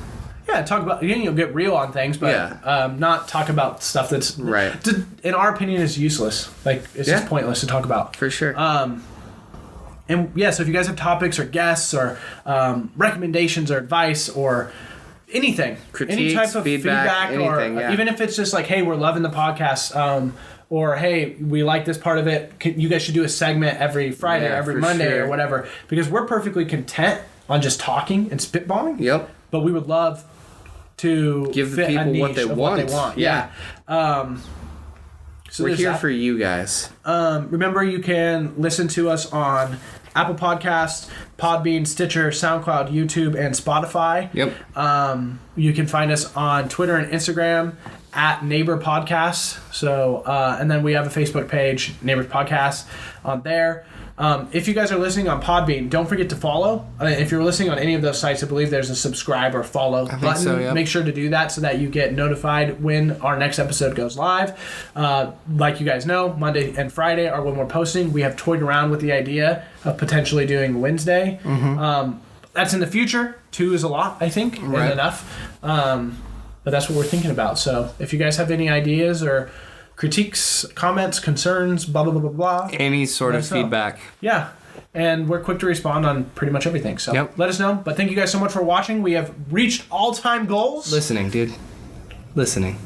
Yeah, talk about get real on things, but not talk about stuff that's in our opinion is useless. Like it's just pointless to talk about. For sure. And so if you guys have topics or guests or recommendations or advice or anything, critiques, any type of feedback anything, or even if it's just like, hey, we're loving the podcast, or hey, we like this part of it. You guys should do a segment every Friday or every Monday or whatever, because we're perfectly content on just talking and spitballing. Yep. But we would love to give the people what they want. Yeah. So we're here for you guys. Remember, you can listen to us on Apple Podcasts, Podbean, Stitcher, SoundCloud, YouTube, and Spotify. Yep. You can find us on Twitter and Instagram at Neighbor Podcasts. So, and then we have a Facebook page, Neighbors Podcasts, on there. If you guys are listening on Podbean, don't forget to follow. If you're listening on any of those sites, I believe there's a subscribe or follow button. So, yep. Make sure to do that so that you get notified when our next episode goes live. Like you guys know, Monday and Friday are when we're posting. We have toyed around with the idea of potentially doing Wednesday. Mm-hmm. That's in the future. 2 is a lot, I think, and enough. But that's what we're thinking about. So if you guys have any ideas or critiques, comments, concerns, blah, blah, blah, blah, blah. Any sort of feedback. Yeah. And we're quick to respond on pretty much everything. So let us know. But thank you guys so much for watching. We have reached all-time goals. Listening, dude. Listening.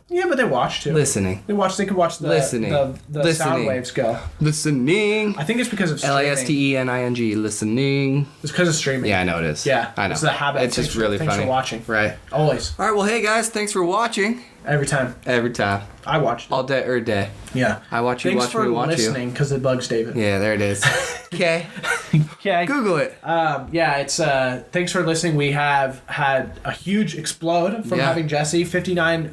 Yeah, but they watch too. Listening. They could watch the sound waves go. Listening. I think it's because of streaming. Listening. Listening. It's because of streaming. Yeah, I know it is. Yeah. I know. It's the habit. It's just really funny. Thanks for watching. Right. Always. All right, well, hey, guys. Thanks for watching. Every time. I watch it. All day or day. Yeah. I watch you, watch me, watch you. Thanks for listening, because it bugs David. Yeah, there it is. Okay. Google it. It's thanks for listening. We have had a huge explode from having Jesse. 59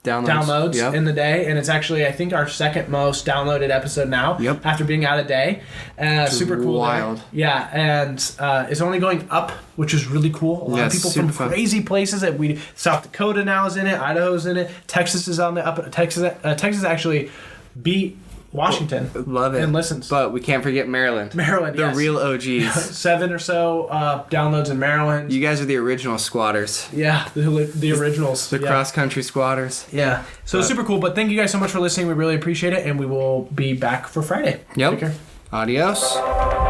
downloads in the day, and it's actually, I think, our second most downloaded episode now after being out a day. Super cool. Wild. Yeah, and it's only going up, which is really cool. A lot of people from crazy places South Dakota now is in it, Idaho's in it, Texas is on the up. Texas actually beat Washington. Love it. And listens. But we can't forget Maryland. The real OGs. 7 or so downloads in Maryland. You guys are the original squatters. Yeah, the originals. The cross-country squatters. Yeah. So super cool. But thank you guys so much for listening. We really appreciate it. And we will be back for Friday. Yep. Take care. Adios.